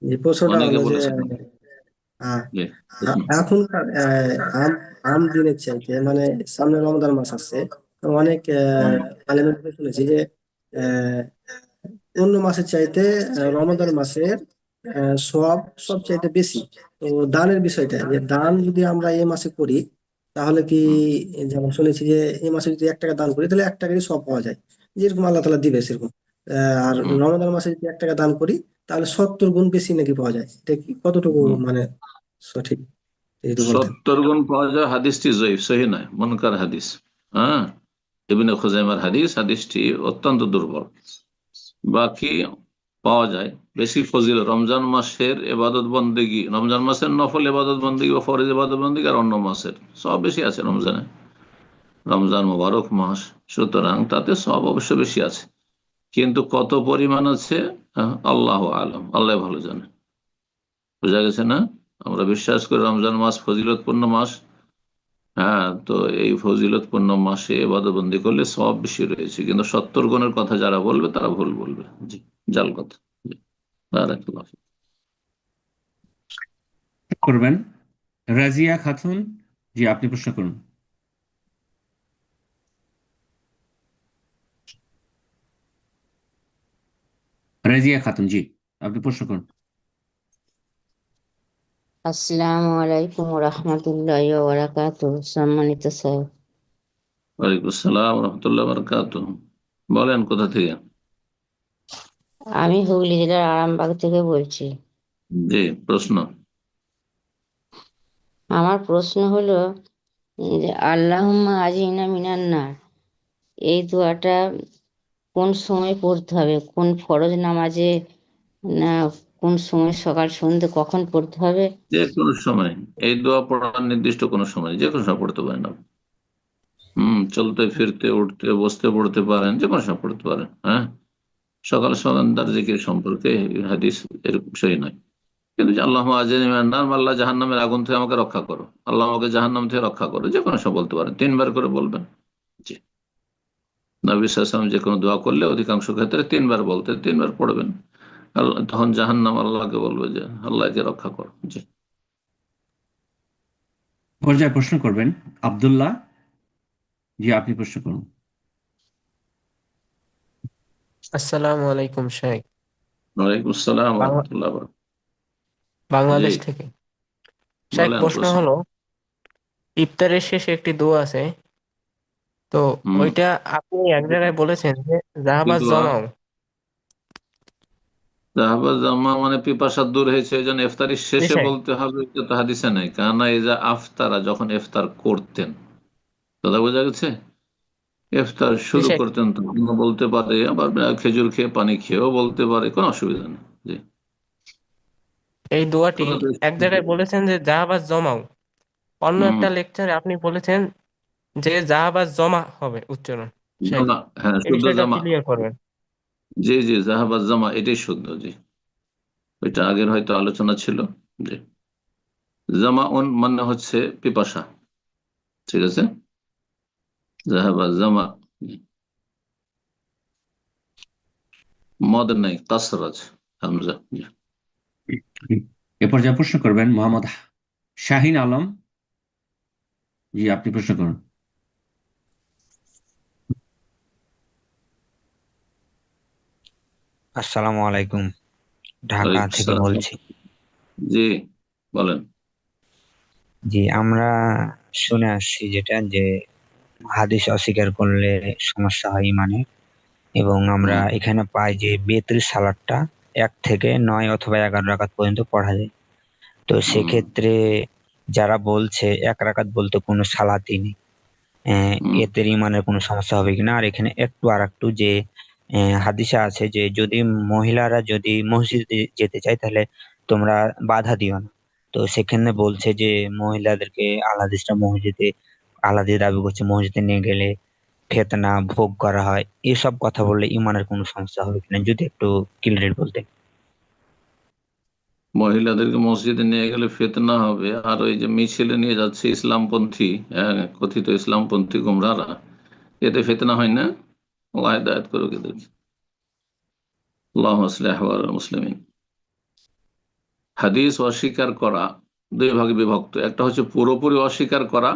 যে প্রশ্নটা অনেকে হলো যে বলেছেন। আহ, জি, এখনকার আম আম দিনের চাইতে, মানে সামনে রমজান মাস আসছে, তো অনেক আলেমের মুখে শুনেছি যে আহ, অন্য মাসের চাইতে রমজান মাসের সওয়াব সবচাইতে বেশি। তো দানের বিষয়টা, যে দান যদি আমরা এই মাসে করি তাহলে কি, যেমন শুনেছি যে এই মাসে যদি 1 টাকা দান করি তাহলে 1 টাকারই সব পাওয়া যায়, যেরকম আল্লাহ তাআলা দিবে সেরকম। আর রমজান মাসে যদি 1 টাকা দান করি তাহলে 70 গুণ বেশি নাকি পাওয়া যায়, এটা কি কতটুকু মানে সঠিক যদি বলতেন? 70 গুণ পাওয়া যায়, হাদিসটি জয়ীফ, সহিহ নয়, মুনকার হাদিস। হ্যাঁ, ইবনে খুজাইমার হাদিস, হাদিসটি অত্যন্ত দুর্বল। বাকি পাওয়া যায় বেশি ফজিল রমজান মাসের ইবাদত বন্দেগী, রমজান মাসের নফল ইবাদত বন্দেগী বা ফরজ ইবাদত বন্দেগী আর অন্য মাসের সব বেশি আছে রমজানে। রমজান মোবারক মাস, সুতরাং তাতে সব অবশ্য বেশি আছে, কিন্তু কত পরিমাণ আছে আল্লাহ আলম, আল্লাহ ভালো জানে। বোঝা গেছে না? আমরা বিশ্বাস করি রমজান মাস ফজিলতপূর্ণ মাস। হ্যাঁ, তো এই ফজিলতপূর্ণ মাসে ইবাদতবন্দি করলে সব বেশি রয়েছে, কিন্তু 70 গুণের কথা যারা বলবে তারা ভুল বলবে। জি, জাল কথা। জি, বারাকাল্লাহ ফিক। করবেন রাজিয়া খাতুন, জি আপনি প্রশ্ন করুন। রাজিয়া খাতুন, জি আপনি প্রশ্ন করুন। আসসালামু আলাইকুম রহমতুল্লাহ বারাকাতুহু। সম্মানিত স্যার, ওয়ালাইকুম আসসালাম রহমতুল্লাহ বারাকাতুহু। বলেন কোথা থেকে? আমি হুগলি জেলার আরামবাগ থেকে বলছি। জি, প্রশ্ন। আমার প্রশ্ন হলো যে আল্লাহুম্মা আজিনা মিনান নার, এই দোয়াটা কোন সময় পড়তে হবে? কোন ফরজ নামাজে, না কোন সময়, সকাল সন্ধ্যে, কখন পড়তে হবে? যে কোনো সময় এই দোয়া পড়ার নির্দিষ্ট কোনো সময়, যে কোনো সময় পড়তে পারেন আপনি। চলতে ফিরতে উঠতে বসতে পড়তে পারেন, যে কোনো সময় পড়তে পারেন। হ্যাঁ, সকাল সন্ধ্যার জিকির সম্পর্কে এই হাদিস এর বিষয় নয়। কিন্তু আল্লাহ আজিনি মিনান নার, আল্লাহ জাহান্নামের আগুন থেকে আমাকে রক্ষা করো, আল্লাহ আমাকে জাহান্নাম থেকে রক্ষা করো, যে কোনো সময় বলতে পারেন, 3 বার করে বলবেন। জি, নবী সাল্লাল্লাহু আলাইহি ওয়াসাল্লাম যে কোনো দোয়া করলে অধিকাংশ ক্ষেত্রে 3 বার বলতে, 3 বার পড়বেন। আল্লাহ তখন জাহান্নাম আল্লাহকে বলবে যে আল্লাহকে রক্ষা করো। জি, পর্যায়ে প্রশ্ন করবেন আব্দুল্লাহ, জি আপনি প্রশ্ন করুন। আসসালামু আলাইকুম শেখ। ওয়ালাইকুম আসসালাম বাংলা- রহমতুল্লাহ বারাকাতুহু। বাংলাদেশ জি, থেকে। শেখ, বলেন প্রশ্ন প্রশ্ন। হলো, ইফতারের শেষে একটি দোয়া আছে, তো ওইটা আপনি এক জায়গায় বলেছেন যে কি জাহাবাজ দোয়া? জমাও। জাহাবাজ জাম্মা মানে পিপাসা দূর হয়েছে, এই জন্য ইফতারির জি শেষে শেখ। বলতে হবে, এটা তো হাদিসে নাই। কানা ইজা আফতারা, যখন ইফতার করতেন, দাদা বোঝা গেছে? ইফতার জি শুরু শেখ, করতেন তখন বলতে পারে, আবার খেজুর খেয়ে পানি খেয়েও বলতে পারে, কোনো অসুবিধা নেই। জি, এই দোয়াটি কথা তো এক জায়গায় বলেছেন যে জাহাবাজ জমাও, অন্য হুম একটা লেকচারে আপনি বলেছেন যে জাহাবাজ জমা হবে উচ্চারণ। শেখ, জামা, হ্যাঁ এই শুদ্ধ বিষয়টা জামা। ক্লিয়ার করবেন। জি জি, জাহাবাজ জামা এটাই শুদ্ধ। জি, ওইটা আগের হয়তো আলোচনা ছিল। জি, জামা মানে হচ্ছে পিপাসা। ঠিক আছে, জাহাবাজ জামা। মদ নাই, কাসরাজ, হামজা। জি, এ পর্যায়ে প্রশ্ন করবেন মোহাম্মদ শাহিন আলম, জি আপনি প্রশ্ন করুন। আসসালামু আলাইকুম, ঢাকা ওয়ালাইকুম থেকে আসসালাম। বলছি। জি, বলেন। জি, আমরা শুনে আসছি যেটা, যে হাদিস অস্বীকার করলে সমস্যা হয় ইমানে, এবং আমরা এখানে পাই যে বেতের সালাদটা 1 থেকে 9 অথবা 11 রাকাত পর্যন্ত পড়া যায়। তো সেক্ষেত্রে যারা বলছে 1 রাকাত বলতে কোনো সালাতই নেই, এতে ইমানের কোনো সমস্যা হবে কিনা? আর এখানে আরেকটু যে হাদিসে আছে যে যদি মহিলারা যদি মসজিদে যেতে চায় তাহলে তোমরা বাধা দিও না। তো সেখানে বলছে যে মহিলাদেরকে আল্লাহ মসজিদে, আল্লাহ দাবি করছে মসজিদে নিয়ে গেলে ফিতনা ভোগ করা হয়। এসব কথা বললে ইমানের কোনো সমস্যা হবে কিনা যদি একটু ক্লিয়ার বলতেন। মহিলাদেরকে মসজিদে নিয়ে গেলে ফিতনা হবে, আর ওই যে মিছিলে নিয়ে যাচ্ছে ইসলামপন্থী, কথিত ইসলামপন্থী গুমরারা, এতে ফিতনা হয় না? আল্লাহ হিদায়াত করুক এদেরকে। আল্লাহুম্মা আসলিহ আহওয়ালাল মুসলিমিন। হাদিস অস্বীকার করা 2 ভাগে বিভক্ত, একটা হচ্ছে পুরোপুরি অস্বীকার করা,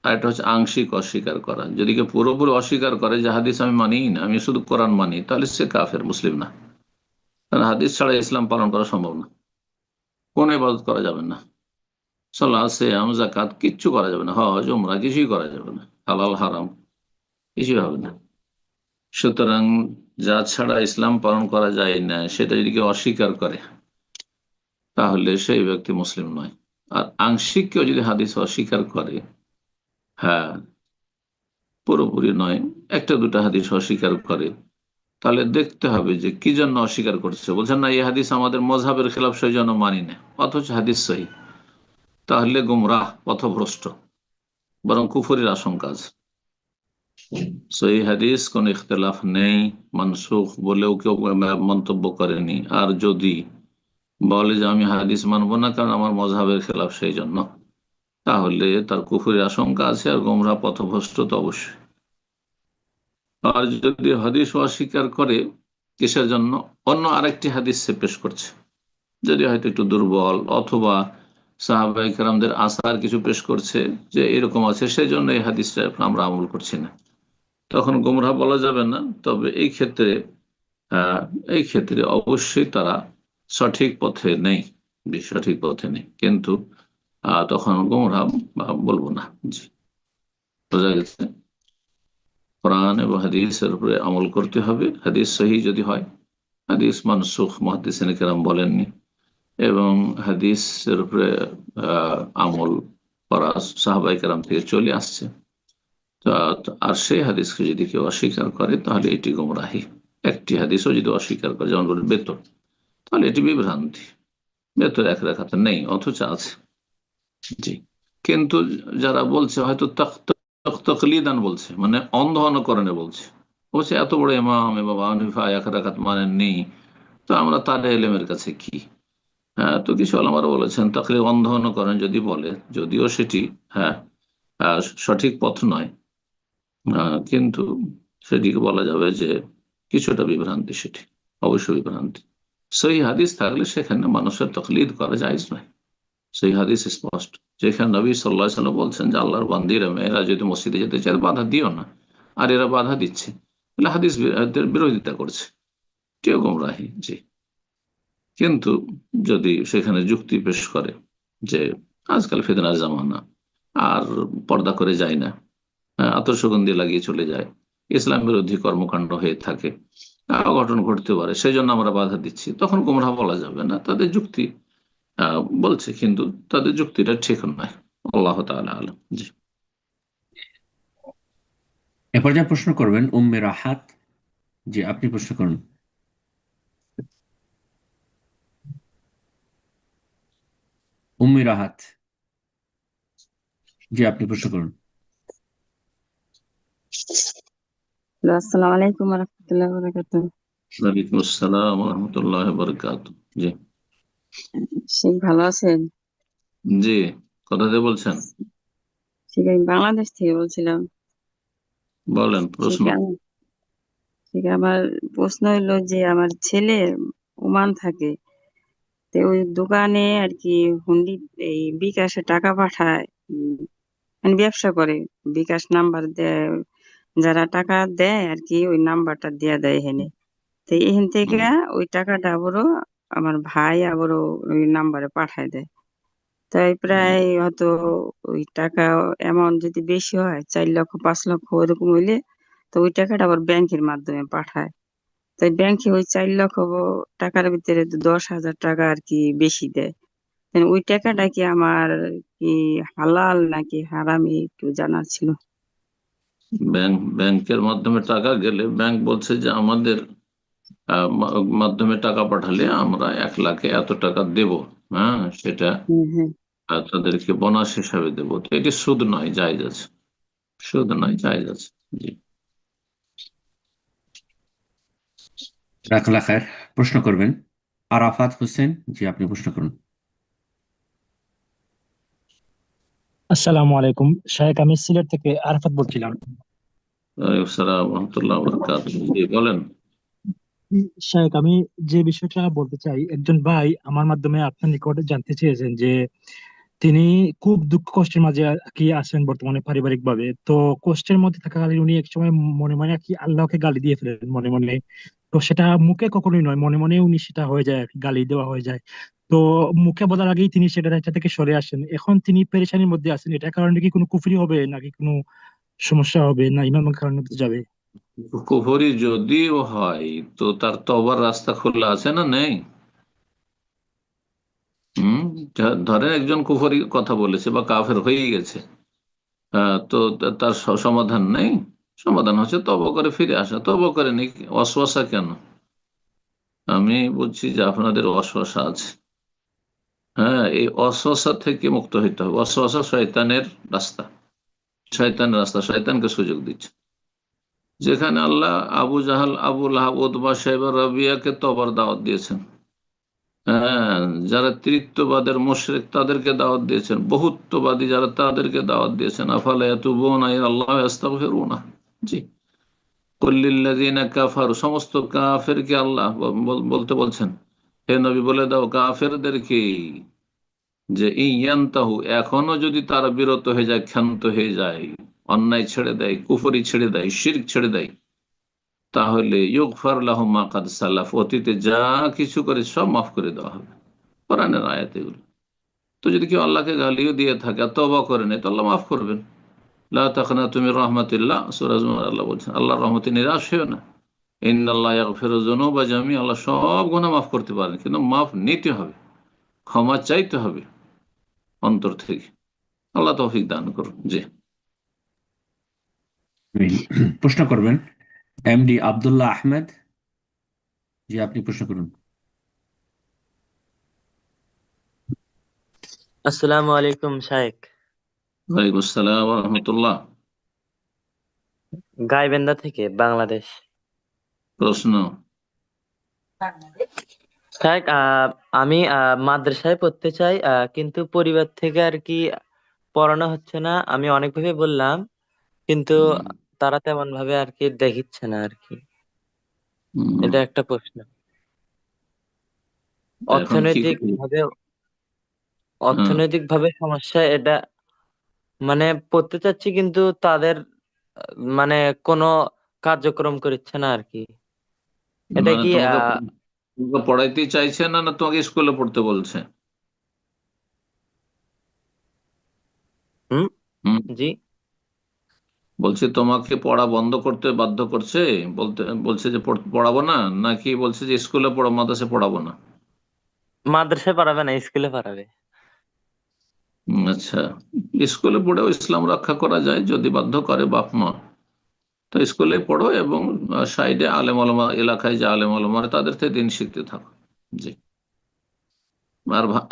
আর একটা হচ্ছে আংশিক অস্বীকার করা। যদি কেউ পুরোপুরি অস্বীকার করে যে হাদিস আমি মানিই না, আমি শুধু কোরআন মানি, তাহলে সে কাফের, মুসলিম না। কারণ হাদিস ছাড়া ইসলাম পালন করা সম্ভব না। কোন ইবাদত করা যাবে না, সালাত সিয়াম যাকাত কিচ্ছু করা যাবে না, হজ উমরা কিছুই করা যাবে না, হালাল হারাম কিছুই হবে না। সুতরাং যা ছাড়া ইসলাম পালন করা যায় না সেটা যদি কেউ অস্বীকার করে তাহলে সেই ব্যক্তি মুসলিম নয়। আর আংশিক কেউ যদি হাদিস অস্বীকার করে, হ্যাঁ পুরোপুরি নয়, একটা দুটা হাদিস অস্বীকার করে, তাহলে দেখতে হবে যে কি জন্য অস্বীকার করছে। বলছেন না এই হাদিস আমাদের মজহাবের খেলাফ, সেই জন্য মানি না, অথচ হাদিস সহি, তাহলে গুমরাহ পথভ্রষ্ট, বরং কুফরির আশঙ্কা আছে। সহি হাদিস কোন ইখতিলাফ নেই, মানসুখ বলেও কেউ মন্তব্য করেনি। আর যদি বলে যে আমি হাদিস মানবো না কারণ আমার মজহাবের খেলাফ সেই জন্য, তাহলে তার কুফরির আশঙ্কা আছে আর গোমরাহ পথভ্রষ্ট তো অবশ্যই। আর যদি হাদিস অস্বীকার করে কিসের জন্য, অন্য আরেকটি হাদিস সে পেশ করছে, যদি হয়তো একটু দুর্বল, অথবা সাহাবায়ে কেরামদের আসার কিছু পেশ করছে যে এরকম আছে, সেই জন্য এই হাদিসটা আমরা আমল করছি না, তখন গোমরাহ বলা যাবে না। তবে এই ক্ষেত্রে অবশ্যই তারা সঠিক পথে নেই, সঠিক পথে নেই, কিন্তু তখন গোমরাহ বলবো না। জি, বোঝা গেছে। কোরআন এবং হাদিসের উপরে আমল করতে হবে। হাদিস সহি যদি হয়, হাদিস মানসুখ মুহাদ্দিসিন কেরাম বলেননি, এবং হাদিসের উপরে আমল করা সাহাবায়ে কেরাম থেকে চলে আসছে, আর সেই হাদিসকে যদি কেউ অস্বীকার করে তাহলে এটি গোমরাহি। একটি হাদিসও যদি অস্বীকার করে, যেমন বলে বেতন, তাহলে এটি বিভ্রান্তি। বেতন এক রাকাত নেই অথচ আছে। জি, কিন্তু যারা বলছে হয়তো তাকলিদান বলছে, মানে অন্ধ অনুকরণে বলছে, বলছে এত বড় ইমাম বাবা হানিফা এক রাকাত মানেননি, তো আমরা তার এলেমের কাছে কি। তো কিছু আলেমরা বলেছেন তাকলিদ অন্ধ অনুকরণ যদি বলে, যদিও সেটি সঠিক পথ নয়, কিন্তু সেটিকে বলা যাবে যে কিছুটা বিভ্রান্তি, সেটি অবশ্যই বিভ্রান্তি। সহি হাদিস থাকলে সেখানে মানুষের তাকলিদ করা জায়েজ নয়। সেই হাদিস স্পষ্ট, যেখানে নবী সাল্লাল্লাহু আলাইহি ওয়াসাল্লাম বলছেন যে আল্লাহর বান্দীরা মেয়েরা যদি মসজিদে যেতে চায় বাধা দিও না, আর এরা বাধা দিচ্ছে, তাহলে হাদিস বিরোধিতা করছে, কেউ গোমরাহি। জি, কিন্তু যদি সেখানে যুক্তি পেশ করে যে আজকাল ফিতনার জামানা, আর পর্দা করে যায় না, আতশগন্ধি লাগিয়ে চলে যায়, ইসলাম বিরোধী কর্মকাণ্ড হয়ে থাকে, অঘটন ঘটতে পারে, সেই জন্য আমরা বাধা দিচ্ছি, তখন গোমরাহ বলা যাবে না। তাদের যুক্তি বলছে, কিন্তু তাদের যুক্তিটা ঠিক নয়। আল্লাহ তাআলা আলাম। জি, এ পর্যায়ে প্রশ্ন করবেন উম্মে রাহাত। জি, আপনি প্রশ্ন করুন। উম্মে রাহাত, জি আপনি প্রশ্ন করুন। আসসালামু আলাইকুম ওয়া রাহমাতুল্লাহি ওয়া বারাকাতুহু। ওয়ালাইকুম আসসালাম ওয়া রাহমাতুল্লাহি ওয়া বারাকাতুহু। জি, শেখ ভালো আছেন? জি, কোথা থেকে বলছেন? শেখ আমি বাংলাদেশ থেকে বলছিলাম। বলেন প্রশ্ন। শেখ আমার প্রশ্ন হলো যে আমার ছেলে ওমান থাকে, তো ওই দোকানে আর কি হুন্ডি এই বিকাশে টাকা পাঠায়, মানে ব্যবসা করে, বিকাশ নাম্বার দেয়, যারা টাকা দেয় আর কি ওই নাম্বারটা দিয়ে দেয় এখানে, তো এখান থেকে ওই টাকাটা আবারও আমার ভাই আবারও ওই নাম্বারে পাঠায় দেয়। তাই প্রায় হয়তো ওই টাকা অ্যামাউন্ট যদি বেশি হয়, 4 লক্ষ 5 লক্ষ ওরকম হইলে, তো ওই টাকাটা আবার ব্যাংকের মাধ্যমে পাঠায়। তাই ব্যাংকে ওই 4 লক্ষ টাকার ভিতরে 10,000 টাকা আর কি বেশি দেয়। ওই টাকাটা কি আমার কি হালাল নাকি হারামি একটু জানার ছিল। ব্যাংকের মাধ্যমে টাকা গেলে ব্যাংক বলছে যে আমাদের মাধ্যমে টাকা পাঠালে আমরা 1 লাখে এত টাকা দেব, সেটা তাদেরকে বোনাস হিসাবে দেবো, তো এটি সুদ নয়, জায়েজ আছে, সুদ নয়, জায়েজ আছে। জি, জাযাকাল্লাহ খায়ের। প্রশ্ন করবেন আরাফাত হোসেন। জি, আপনি প্রশ্ন করুন। আসসালামু আলাইকুম শেখ, আমি সিলেট থেকে আরাফাত বলছিলাম। ওয়ালাইকুম আসসালাম ওয়া রাহমাতুল্লাহি ওয়া বারাকাতুহু। জি, বলেন। শেখ, আমি যে বিষয়টা বলতে চাই, একজন ভাই আমার মাধ্যমে আপনার নিকটে জানতে চেয়েছেন যে তিনি খুব দুঃখ কষ্টের মাঝে কি আছেন বর্তমানে পারিবারিক ভাবে। তো কষ্টের মধ্যে থাকাকালীন উনি একসময় মনে মনে কি আল্লাহকে গালি দিয়ে ফেলেন মনে মনে। তো সেটা মুখে কখনোই নয়, মনে মনে উনি সেটা হয়ে যায় আর কি, গালি দেওয়া হয়ে যায়। তো মুখে বলার আগেই তিনি সেটা থেকে সরে আসেন। এখন তিনি পেরেশানির মধ্যে আছেন, এটার কারণে কি কোনো কুফরি হবে নাকি কোনো সমস্যা হবে, না ইমামের কারণে যাবে? কুফরি যদিও হয় তো তার তওবার রাস্তা খোলা আছে না, নেই? ধরেন একজন কুফরি কথা বলেছে বা কাফের হয়ে গেছে, তো তার সমাধান নেই। সমাধান হচ্ছে তওবা করে ফিরে আসা। তওবা করে নি, ওয়াসওয়াসা কেন? আমি বলছি যে আপনাদের ওয়াসওয়াসা আছে। হ্যাঁ, এই ওয়াসওয়াসা থেকে মুক্ত হইতে হবে। ওয়াসওয়াসা শয়তানের রাস্তা, শয়তানের রাস্তা, শয়তানকে সুযোগ দিচ্ছে। যেখানে আল্লাহ আবু জাহাল, আবু লাহাব, উতবা, সাইবা, রাবিয়াকে তওবার দাওয়াত দিয়েছেন। হ্যাঁ, যারা তৃতীয়বাদের মুশরিক তাদেরকে দাওয়াত দিয়েছেন। বহুত্ববাদী যারা তাদেরকে দাওয়াত দিয়েছেন। আফালা ইয়াতুবুনা ইলাল্লাহি ওয়া ইয়াস্তাগফিরুনা। জি, কুল্লিল্লাযিনা কাফারু, সমস্ত কাফেরকে আল্লাহ বলতে বলছেন, হে নবী বলে দাও কাফেরদেরকে যে ইয়ান্তাহু, এখনো যদি তারা বিরত হয়ে যায়, ক্ষান্ত হয়ে যায়, অন্যায় ছেড়ে দেয়, কুফরি ছেড়ে দেয়, শিরক ছেড়ে দেয়, তাহলে ইউগফার লাহুম মা কাদ সালাফ, অতীতে যা কিছু করে সব মাফ করে দেওয়া হবে। কোরআনের আয়াত এগুলো। তো যদি কেউ আল্লাহকে গালিও দিয়ে থাকে আর তওবা করে নেয়, তো আল্লাহ মাফ করবেন। লা তাকনাতু মির রাহমাতিল্লাহ, সূরা জুমার আল্লাহ বলছেন, আল্লাহর রহমতে নিরাশ হয়েও না। ইন্নাল্লাহ ইয়াগফিরু যুনুবা জামিআ, আল্লাহ সব গুনাহ মাফ করতে পারেন, কিন্তু মাফ নিতে হবে, ক্ষমা চাইতে হবে অন্তর থেকে। আল্লাহ তৌফিক দান করুন। জি, প্রশ্ন করবেন এমডি আব্দুল্লাহ আহমেদ। জি, আপনি প্রশ্ন করুন। আসসালামু আলাইকুম শাইখ। ওয়ালাইকুম আসসালাম ওয়া রাহমাতুল্লাহ। গাইবান্ধা থেকে, বাংলাদেশ। প্রশ্ন। শাইখ, আমি মাদ্রাসায় পড়তে চাই, কিন্তু পরিবার থেকে আর কি পড়ানো হচ্ছে না। আমি অনেকভাবে বললাম, কিন্তু তারা তেমন ভাবে আর কি দেখিচ্ছে না আর কি। এটা একটা প্রশ্ন। এখন কি অর্থনৈতিক ভাবে সমস্যা এটা, মানে পড়তে চাচ্ছি কিন্তু তাদের মানে কোনো কার্যক্রম করছে না আর কি। এটা মানে কি তোমাকে পড়াইতে চাইছে না, না তোমাকে স্কুলে পড়তে বলছে? জি, বলছে তোমাকে পড়া বন্ধ করতে বাধ্য করছে, বলছে যে পড়াবো না, নাকি বলছে যে স্কুলে পড়ো, মাদ্রাসে পড়াবো না? মাদ্রাসায় পড়াবে না, স্কুলে পড়াবে। আচ্ছা, স্কুলে পড়েও ইসলাম রক্ষা করা যায় যদি বাধ্য করে বাপ মা, তো স্কুলে পড়ো এবং সাইডে আলেম ওলামা, এলাকায় যে আলেম ওলামা তাদের থেকে দিন শিখতে থাকো। জি,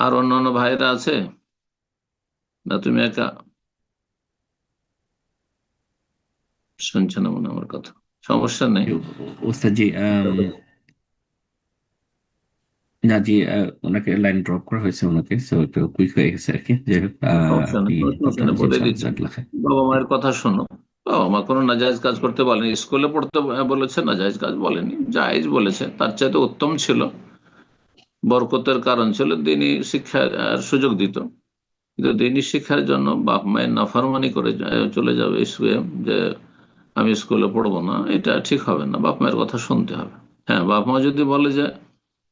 আর অন্যান্য ভাইরা আছে না? তুমি একা শুনছো না মনে আমার কথা? সমস্যা নেই। ওস্তাদ জি, না জি, ওনাকে লাইন ড্রপ করা হয়েছে ওনাকে, সো একটু কুইক হয়ে গেছে আর কি। যাই হোক, সমস্যা নেই, কোনো সমস্যা নেই, বলে দিচ্ছি। বাবা মায়ের কথা শোনো। বাবা মা কোনো নাজায়েজ কাজ করতে বলেনি, স্কুলে পড়তে বলেছে, নাজায়েজ কাজ বলেনি, জায়েজ বলেছে। তার চাইতে উত্তম ছিল, বরকতের কারণ ছিল, দিনই শিক্ষার সুযোগ দিত। কিন্তু দিনই শিক্ষার জন্য বাপ মায়ের নাফরমানি করে চলে যাবে স্কুলে, যে আমি স্কুলে পড়বো না, এটা ঠিক হবে না। বাপ মায়ের কথা শুনতে হবে। হ্যাঁ, বাপ মা যদি বলে যে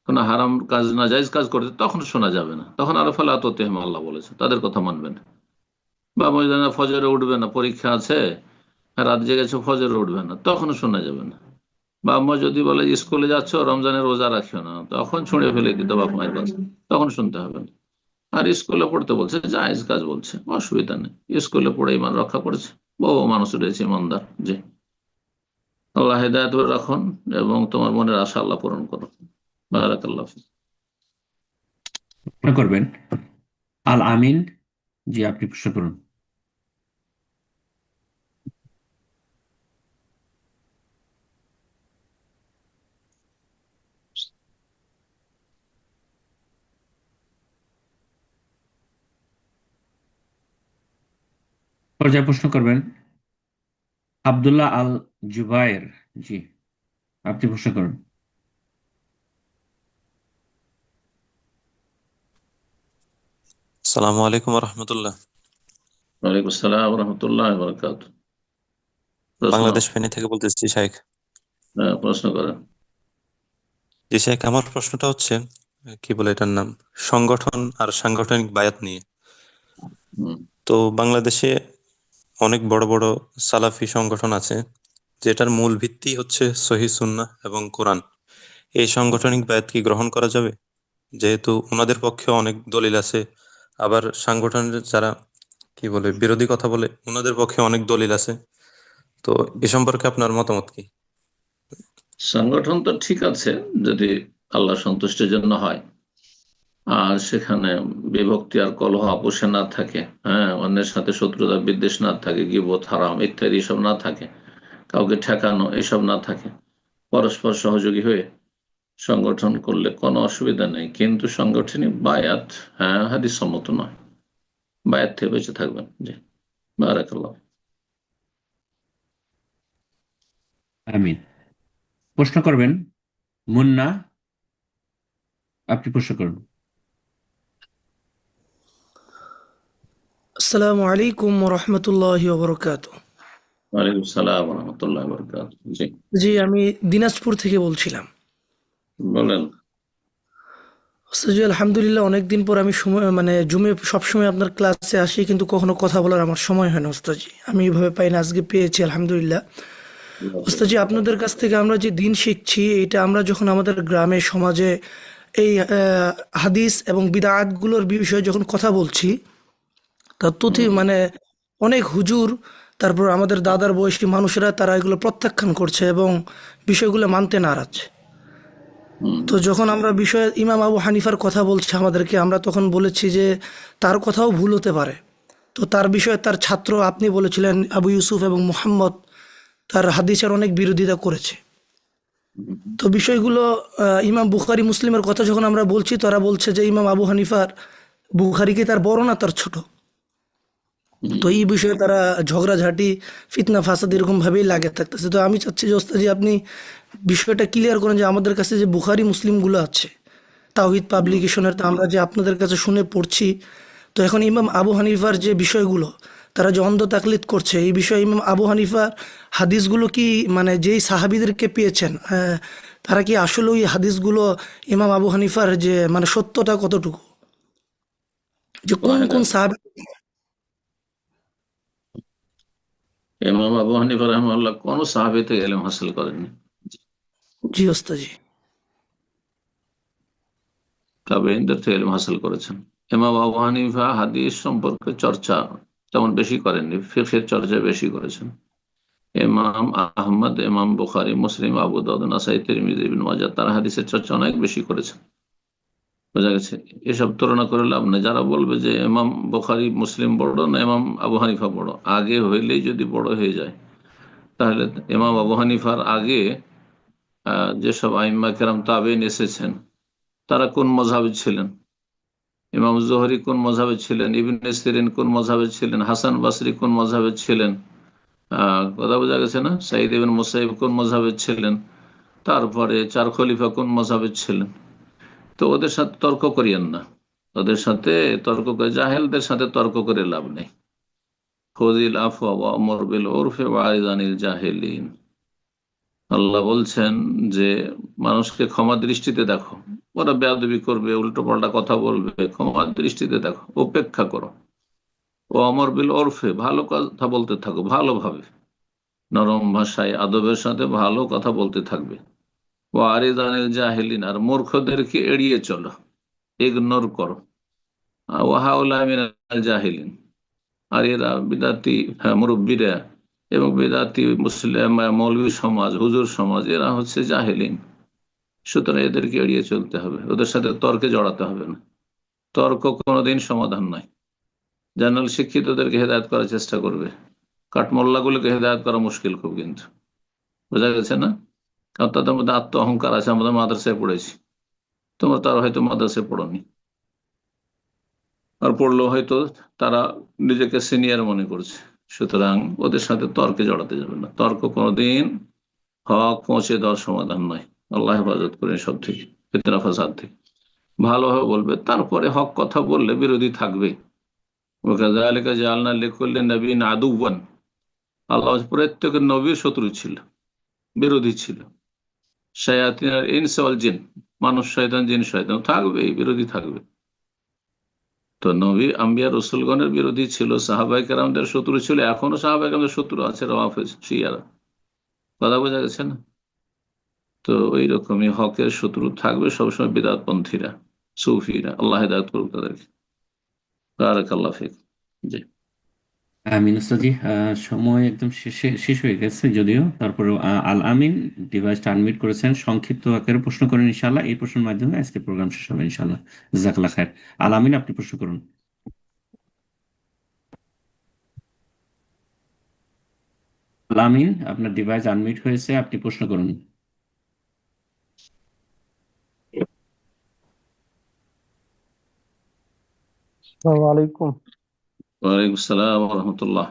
কোনো হারাম কাজ, নাজায়েজ কাজ করতে, তখন শোনা যাবে না, তখন আরো ফালা আততেহম, আল্লাহ বলেছে, তাদের কথা মানবেন। বাপ মা যদি ফজরে উঠবে না, পরীক্ষা আছে, রাত জেগেছে, ফজরে উঠবে না, তখন শোনা যাবে না। বাপ মা যদি বলে স্কুলে যাচ্ছ, রমজানের রোজা রাখিও না, তখন ছুঁড়ে ফেলে দিত বাপ মায়ের কথা, তখন শুনতে হবে না। আর স্কুলে পড়তে বলছে, জায়েজ কাজ বলছে, অসুবিধা নেই, স্কুলে পড়ে ইমান রক্ষা করেছে, বহু মানুষ রয়েছে ইমানদার। জি, আল্লাহ হেদায়েত রাখুন এবং তোমার মনের আশা আল্লাহ পূরণ করুন। বারাকাল্লাহ ফিক। প্রশ্ন করবেন আল আমিন। জি, আপনি প্রশ্ন করুন। পর্যায়ে প্রশ্ন করবেন আব্দুল্লাহ আল জুবায়ের। জি, আপনি প্রশ্ন করুন। আসসালামু আলাইকুম রহমতুল্লাহ। ওয়ালাইকুম আসসালাম ওয়া রাহমাতুল্লাহি ওয়া বারাকাতুহু। বাংলাদেশ ফেনী থেকে বলতেছি শাইখ। প্রশ্ন করেন। জি শেখ, আমার প্রশ্নটা হচ্ছে কি বলে এটার নাম, সংগঠন আর সাংগঠনিক বায়াত নিয়ে। তো বাংলাদেশে অনেক বড় বড় সালাফি সংগঠন আছে যেটার মূল ভিত্তি হচ্ছে সহিহ সুন্নাহ এবং কোরআন। এই সাংগঠনিক বায়াত কি গ্রহণ করা যাবে? যেহেতু ওনাদের পক্ষে অনেক দলিল আছে, আবার সাংগঠনের যারা কি বলে বিরোধী কথা বলে ওনাদের পক্ষে অনেক দলিল আছে। তো এ সম্পর্কে আপনার মতামত কি? সংগঠন তো ঠিক আছে যদি আল্লাহ সন্তুষ্টির জন্য হয়, আর সেখানে বিভক্তি আর কলহ আপোষে না থাকে, হ্যাঁ, অন্যের সাথে শত্রুতা বিদ্বেষ না থাকে, গীবত হারাম ইত্যাদি সব না থাকে, কাউকে ঠেকানো এসব না থাকে, পরস্পর সহযোগী হয়ে সংগঠন করলে কোনো অসুবিধা নেই। কিন্তু সাংগঠনিক বায়াত হ্যাঁ হাদিস সম্মত নয়, বায়াত থেকে বেঁচে থাকবেন। জি, বারাকাল্লাহ। আমিন। প্রশ্ন করবেন মুন্না, আপনি প্রশ্ন করুন। আসসালামু আলাইকুম ওরহমতুল্লাহি ওবরকাতু। ওয়ালাইকুম সালাম ওয়া রাহমাতুল্লাহি ওয়া বারাকাতুহু। জি, জি, আমি দিনাজপুর থেকে বলছিলাম। বলেন। জি, আলহামদুলিল্লাহ, অনেকদিন পর আমি সময় জুমে সবসময় আপনার ক্লাসে আসি, কিন্তু কখনো কথা বলার আমার সময় হয় না ওস্তাদজি। আমি এইভাবে পাই না, আজকে পেয়েছি আলহামদুলিল্লাহ। ওস্তাদজি, আপনাদের কাছ থেকে আমরা যে দিন শিখছি, এটা আমরা যখন আমাদের গ্রামে সমাজে এই হাদিস এবং বিদআতগুলোর বিষয়ে যখন কথা বলছি, তা অনেক হুজুর, তারপর আমাদের দাদার বয়সী মানুষেরা তারা এগুলো প্রত্যাখ্যান করছে এবং বিষয়গুলো মানতে নারাজ। তো যখন আমরা বিষয়ে ইমাম আবু হানিফার কথা বলছি আমাদেরকে, আমরা তখন বলেছি যে তার কথাও ভুল হতে পারে। তো তার বিষয়ে তার ছাত্র আপনি বলেছিলেন আবু ইউসুফ এবং মুহাম্মদ তার হাদিসের অনেক বিরোধিতা করেছে। তো বিষয়গুলো ইমাম বুখারী মুসলিমের কথা যখন আমরা বলছি, তারা বলছে যে ইমাম আবু হানিফার বুখারী কি তার বড় না তার ছোট? তো এই বিষয়ে তারা ঝগড়াঝাটি, ফিতনা ফাসাদ এরকম ভাবেই লাগে থাকতেছে। তো আমি চাচ্ছি যে ওস্তাদজি আপনি বিষয়টা ক্লিয়ার করেন যে আমাদের কাছে যে বুখারী মুসলিমগুলো আছে তাওহীদ পাবলিকেশনের, তা আমরা যে আপনাদের কাছে শুনে পড়ছি, তো এখন ইমাম আবু হানিফার যে বিষয়গুলো তারা যে অন্ধ তাকলিদ করছে, এই বিষয়ে ইমাম আবু হানিফার হাদিসগুলো কি যেই সাহাবীদেরকে পেয়েছেন, তারা কি আসলে ওই হাদিসগুলো ইমাম আবু হানিফার যে সত্যতা কতটুকু, যে কোন কোন সাহাবী? ইমাম আবু হানিফা রাহিমাহুল্লাহ কোন সাহাবী থেকে ইলম হাসিল করেননি। জি ওস্তাদজি। তাবেঈনদের থেকে ইলম হাসিল করেছেন। ইমাম আবু হানিফা হাদিস সম্পর্কে চর্চা তেমন বেশি করেননি, ফিকহের চর্চা বেশি করেছেন। ইমাম আহমদ, ইমাম বুখারী, মুসলিম, আবু দাউদ, নাসাই, তিরমিজি, ইবনে মাজাহ তারা হাদিসের চর্চা অনেক বেশি করেছেন। বোঝা গেছে? এসব তুলনা করে লাভ নেই। যারা বলবে যে ইমাম বুখারী মুসলিম বড় না ইমাম আবু হানিফা বড়, আগে হইলেই যদি বড় হয়ে যায়, তাহলে ইমাম আবু হানিফার আগে যেসব আইম্মা কেরাম তাবেঈন এসেছেন তারা কোন মযহাবে ছিলেন? ইমাম জোহরি কোন মযহাবে ছিলেন? ইবনে সিরিন কোন মযহাবে ছিলেন? হাসান বাসরি কোন মযহাবে ছিলেন? কথা বোঝা গেছে না? সাঈদ ইবনে মুসাইয়িব কোন মযহাবে ছিলেন? তারপরে চার খলিফা কোন মযহাবে ছিলেন? তো ওদের সাথে তর্ক করিয়েন না, ওদের সাথে তর্ক করে, জাহেলদের সাথে তর্ক করে লাভ নেই। খুযিল আফওয়া ওয়া'মুর বিল উরফি ওয়া'রিদ আনিল জাহিলিন। আল্লাহ বলছেন যে মানুষকে ক্ষমা দৃষ্টিতে দেখো, ওরা বেয়াদবি করবে, উল্টো পাল্টা কথা বলবে, ক্ষমা দৃষ্টিতে দেখো, উপেক্ষা করো। ওয়া'মুর বিল উরফি, ভালো কথা বলতে থাকো, ভালোভাবে নরম ভাষায় আদবের সাথে ভালো কথা বলতে থাকবে। ওয়া'রিদ আনিল জাহিলিন, আর মূর্খদেরকে এড়িয়ে চলো, ইগনোর করো। ওয়াহাউলা মিনাল জাহিলিন, আর এরা বিদাতি মুরব্বীরা এবং বেদাতি মুসলিম মৌলভী সমাজ, হুজুর সমাজ, এরা হচ্ছে জাহেলিন। সুতরাং এদেরকে এড়িয়ে চলতে হবে, ওদের সাথে তর্কে জড়াতে হবে না। তর্ক কোনোদিন সমাধান নয়। জেনারেল শিক্ষিতদেরকে হেদায়ত করার চেষ্টা করবে, কাঠমোল্লাগুলোকে হেদায়ত করা মুশকিল খুব। কিন্তু বোঝা গেছে না? কারণ তাদের মধ্যে আত্ম অহংকার আছে। আমাদের মাদ্রাসায় পড়েছি, তোমরা তারা হয়তো মাদ্রাসায় পড়োনি, আর পড়লেও হয়তো তারা নিজেকে সিনিয়র মনে করছে। সুতরাং ওদের সাথে তর্কে জড়াতে যাবে না। তর্ক কোনোদিন হক পৌঁছে দেওয়ার সমাধান নয়। আল্লাহ হেফাজত করে সব থেকে, ফিতনা ফাসাদ থেকে। ভালোভাবে বলবে, তারপরে হক কথা বললে বিরোধী থাকবে। ওয়াকাযালিকা জাআলনা লিকুল্লি নাবিয়্যিন আদুওয়ান, আল্লাহ প্রত্যেকের নবীর শত্রু ছিল, বিরোধী ছিল। শায়াতিনের ইনস ওয়াল জিন, মানুষ শয়তান জিন শয়তান থাকবে, বিরোধী থাকবে। তো নবী আম্বিয়া রসুলগণের বিরোধী ছিল, সাহাবাই কেরামদের শত্রু ছিল, এখনো সাহাবাই কেরামদের শত্রু আছে রাওয়াফিজ শিয়ারা। কথা বোঝা গেছে না? তো ওই রকমই হকের শত্রু থাকবে সবসময় বিদআতপন্থীরা, সুফিরা। আল্লাহ হেদায়েত করুক তাদেরকে। বারাকাল্লাহ ফিক। জি আমিন উস্তাজি, সময় একদম শেষ হয়ে গেছে যদিও, তারপরে আল আমিন ডিভাইসটা আনমিউট করেছেন, সংক্ষিপ্ত আকারে প্রশ্ন করেন ইনশাআল্লাহ। এই প্রশ্নের মাধ্যমে আজকে প্রোগ্রাম শেষ হবে ইনশাআল্লাহ। জাযাকাল্লাহ খায়ের। আল আমিন, আপনি প্রশ্ন করুন। আল আমিন, আপনার ডিভাইস আনমিউট হয়েছে, আপনি প্রশ্ন করুন। আসসালামু আলাইকুম। ওয়ালাইকুম আসসালাম ওয়া রাহমাতুল্লাহ।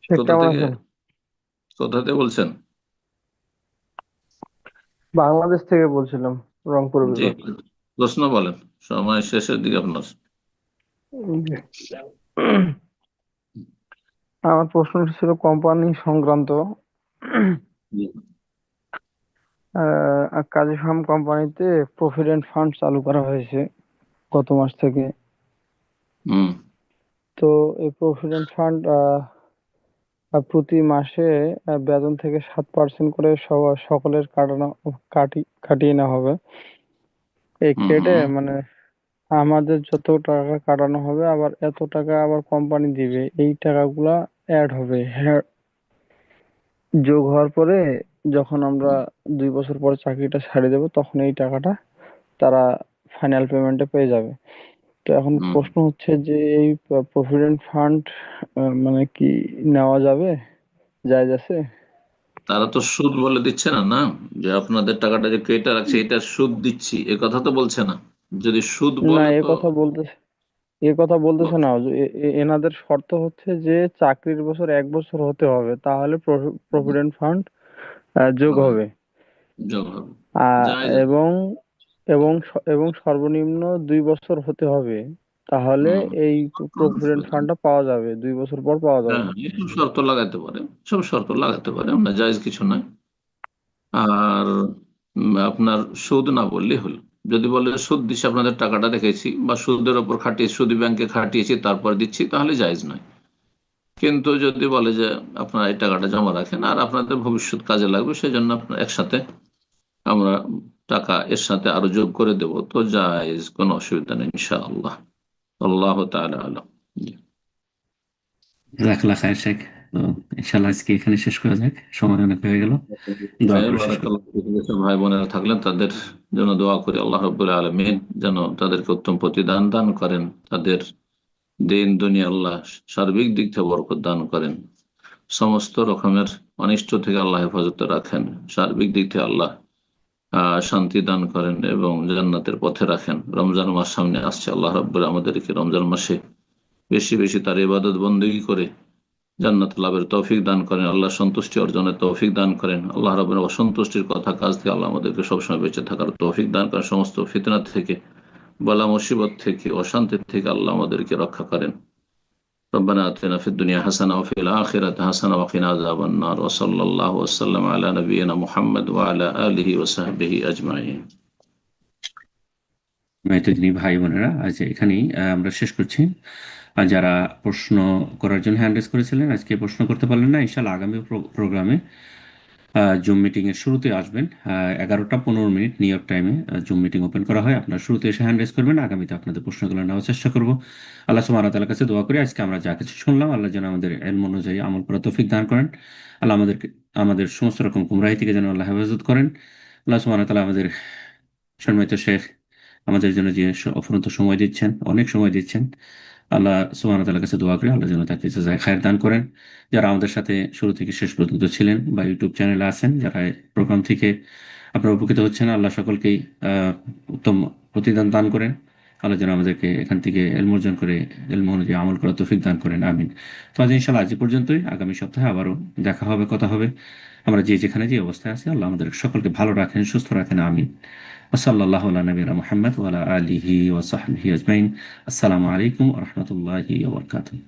শেখ কোথা কেমন থেকে আছেন? কোথা থেকে বলছেন? বাংলাদেশ থেকে বলছিলাম, রংপুর জি, বিভাগ। প্রশ্ন বলেন, সময় শেষের দিকে আপনার। জি। আমার প্রশ্নটি ছিল কোম্পানি সংক্রান্ত। জি। কাজী ফার্ম কোম্পানিতে প্রভিডেন্ট ফান্ড চালু করা হয়েছে গত মাস থেকে। তো এই প্রভিডেন্ট ফান্ড প্রতি মাসে বেতন থেকে 7% করে সকলের কাটিয়ে নেওয়া হবে। এই কেটে মানে আমাদের যত টাকা কাটানো হবে আবার এত টাকা আবার কোম্পানি দিবে, এই টাকাগুলা অ্যাড হবে। যোগ হওয়ার পরে যখন আমরা 2 বছর পরে চাকরিটা ছাড়ে দেবো তখন এই টাকাটা তারা ফাইনাল পেমেন্টে পেয়ে যাবে। তো এখন প্রশ্ন হচ্ছে যে এই প্রভিডেন্ট ফান্ড মানে কি নেওয়া যাবে, জায়েজ আছে? তারা তো সুদ বলে দিচ্ছে না, না যে আপনাদের টাকাটা যে কেটে রাখছে এটা সুদ দিচ্ছি, এ কথা তো বলছে না। যদি সুদ না, বলে এ তো কথা বলতেছে না। এনাদের শর্ত হচ্ছে যে চাকরির বছর 1 বছর হতে হবে, তাহলে প্রভিডেন্ট ফান্ড যোগ হবে। যোগ হবে। আহ, জায়েজ। এবং এবং সর্বনিম্ন 2 বছর হতে হবে, তাহলে এই প্রভিডেন্ট ফান্ডটা পাওয়া যাবে, 2 বছর পর পাওয়া যাবে। হ্যাঁ, এসব শর্ত লাগাতে পারে, সব শর্ত লাগাতে পারে, আমরা জায়েজ কিছু নয়। আর আপনার সুদ না বললেই হলো। যদি বলে সুদ দিচ্ছি, আপনাদের টাকাটা রেখেছি বা সুদের ওপর খাটিয়ে সুদি ব্যাংকে খাটিয়েছি তারপর দিচ্ছি, তাহলে জায়েজ নয়। কিন্তু যদি বলে যে আপনারা এই টাকাটা জমা রাখেন আর আপনাদের ভবিষ্যৎ কাজে লাগবে, সেজন্য আপনার একসাথে আমরা টাকা এর সাথে আরো যোগ করে দেব, তো জায়েজ, কোনো অসুবিধা নেই ইনশাআল্লাহ। আল্লাহ তাআলা আলাম। জাযাকাল্লাহ খায়ের শেখ। তো ইনশাআল্লাহ আজকে এখানে শেষ করা যাক, সময় অনেক হয়ে গেল। দোয়া করে শেষ করি। ভাই বোনেরা থাকলেন, তাদের জন্য দোয়া করি আল্লাহ রাব্বুল আলামিন যেন তাদেরকে উত্তম প্রতিদান দান করেন, তাদের দিন দুনিয়া আল্লাহ সার্বিক দিক থেকে বরকত দান করেন, সমস্ত রকমের অনিষ্ট থেকে আল্লাহ হেফাজতে রাখেন, সার্বিক দিক থেকে আল্লাহ শান্তি দান করেন এবং জান্নাতের পথে রাখেন। রমজান মাস সামনে আসছে, আল্লাহ রাব্বুল আমাদেরকে রমজান মাসে বেশি বেশি তার ইবাদত বন্দেগী করে জান্নাত লাভের তৌফিক দান করেন, আল্লাহ সন্তুষ্টি অর্জনের তৌফিক দান করেন। আল্লাহ রাব্বুল অসন্তুষ্টির কথা কাজ থেকে আল্লাহ আমাদেরকে সবসময় বেঁচে থাকার তৌফিক দান করেন, সমস্ত ফিতনা থেকে, বালা মুসিবত থেকে, অশান্তি থেকে আল্লাহ আমাদেরকে রক্ষা করেন। ربنا آتنا في الدنيا حسنة وفي الآخرة حسنة وقنا عذاب النار وصلى الله وسلم على نبينا محمد وعلى آله وصحبه أجمعين. মেহতাদিনী ভাই বোনেরা, আজ এখানেই আমরা শেষ করছি। আর যারা প্রশ্ন করার জন্য হ্যান্ড রেজ করেছিলেন, আজকে প্রশ্ন করতে পারলেন না, ইনশাআল্লাহ আগামী প্রোগ্রামে জুম মিটিং এর শুরুতে আসবেন। 11টা 15 নিউ ইয়র্ক টাইমে জুম মিটিং ওপেন করা হয়। আপনারা শুরুতে এসে হ্যান্ড রেজ করবেন, আগামীতে আপনাদের প্রশ্নগুলো নেওয়ার চেষ্টা করব। আল্লাহ সুবহানাহু ওয়া তাআলার কাছে দোয়া করি আজকে আমরা যা কিছু শুনলাম, আল্লাহ যেন আমাদের ইলম অনুযায়ী আমল করার তৌফিক দান করেন। আল্লাহ আমাদের সমস্ত রকম গুমরাহি থেকে যেন আল্লাহ হেফাজত করেন। আল্লাহ সুবহানাহু ওয়া তাআলা আমাদের সম্মানিত শেখ আমাদের জন্য যে অফুরন্ত সময় দিচ্ছেন, অনেক সময় দিচ্ছেন, আল্লাহ সুবহানাহু ওয়া তাআলার কাছে দোয়া করি আল্লাহ যেন তাকে জাযায়ে খায়ের দান করেন। যারা আমাদের সাথে শুরু থেকে শেষ পর্যন্ত ছিলেন বা ইউটিউব চ্যানেলে আছেন, যারা প্রোগ্রাম থেকে আপনারা উপকৃত হচ্ছেন, আল্লাহ সকলকেই উত্তম প্রতিদান দান করেন। আল্লাহ যেন আমাদেরকে এখান থেকে ইলম অর্জন করে ইলম অনুযায়ী আমল করার তৌফিক দান করেন। আমিন। তো আজ ইনশাআল্লাহ আজ পর্যন্তই, আগামী সপ্তাহে আবারও দেখা হবে, কথা হবে। আমরা যে যেখানে যে অবস্থায় আছি, আল্লাহ আমাদের সকলকে ভালো রাখেন, সুস্থ রাখেন। আমিন। ওয়াসাল্লাল্লাহু আলা নবিয়িনা মুহাম্মদ ওয়া আলা আলিহি ওয়া সাহবিহি আজমাইন। আসসালামু আলাইকুম ওয়া রাহমাতুল্লাহি ওয়া বারাকাতুহু।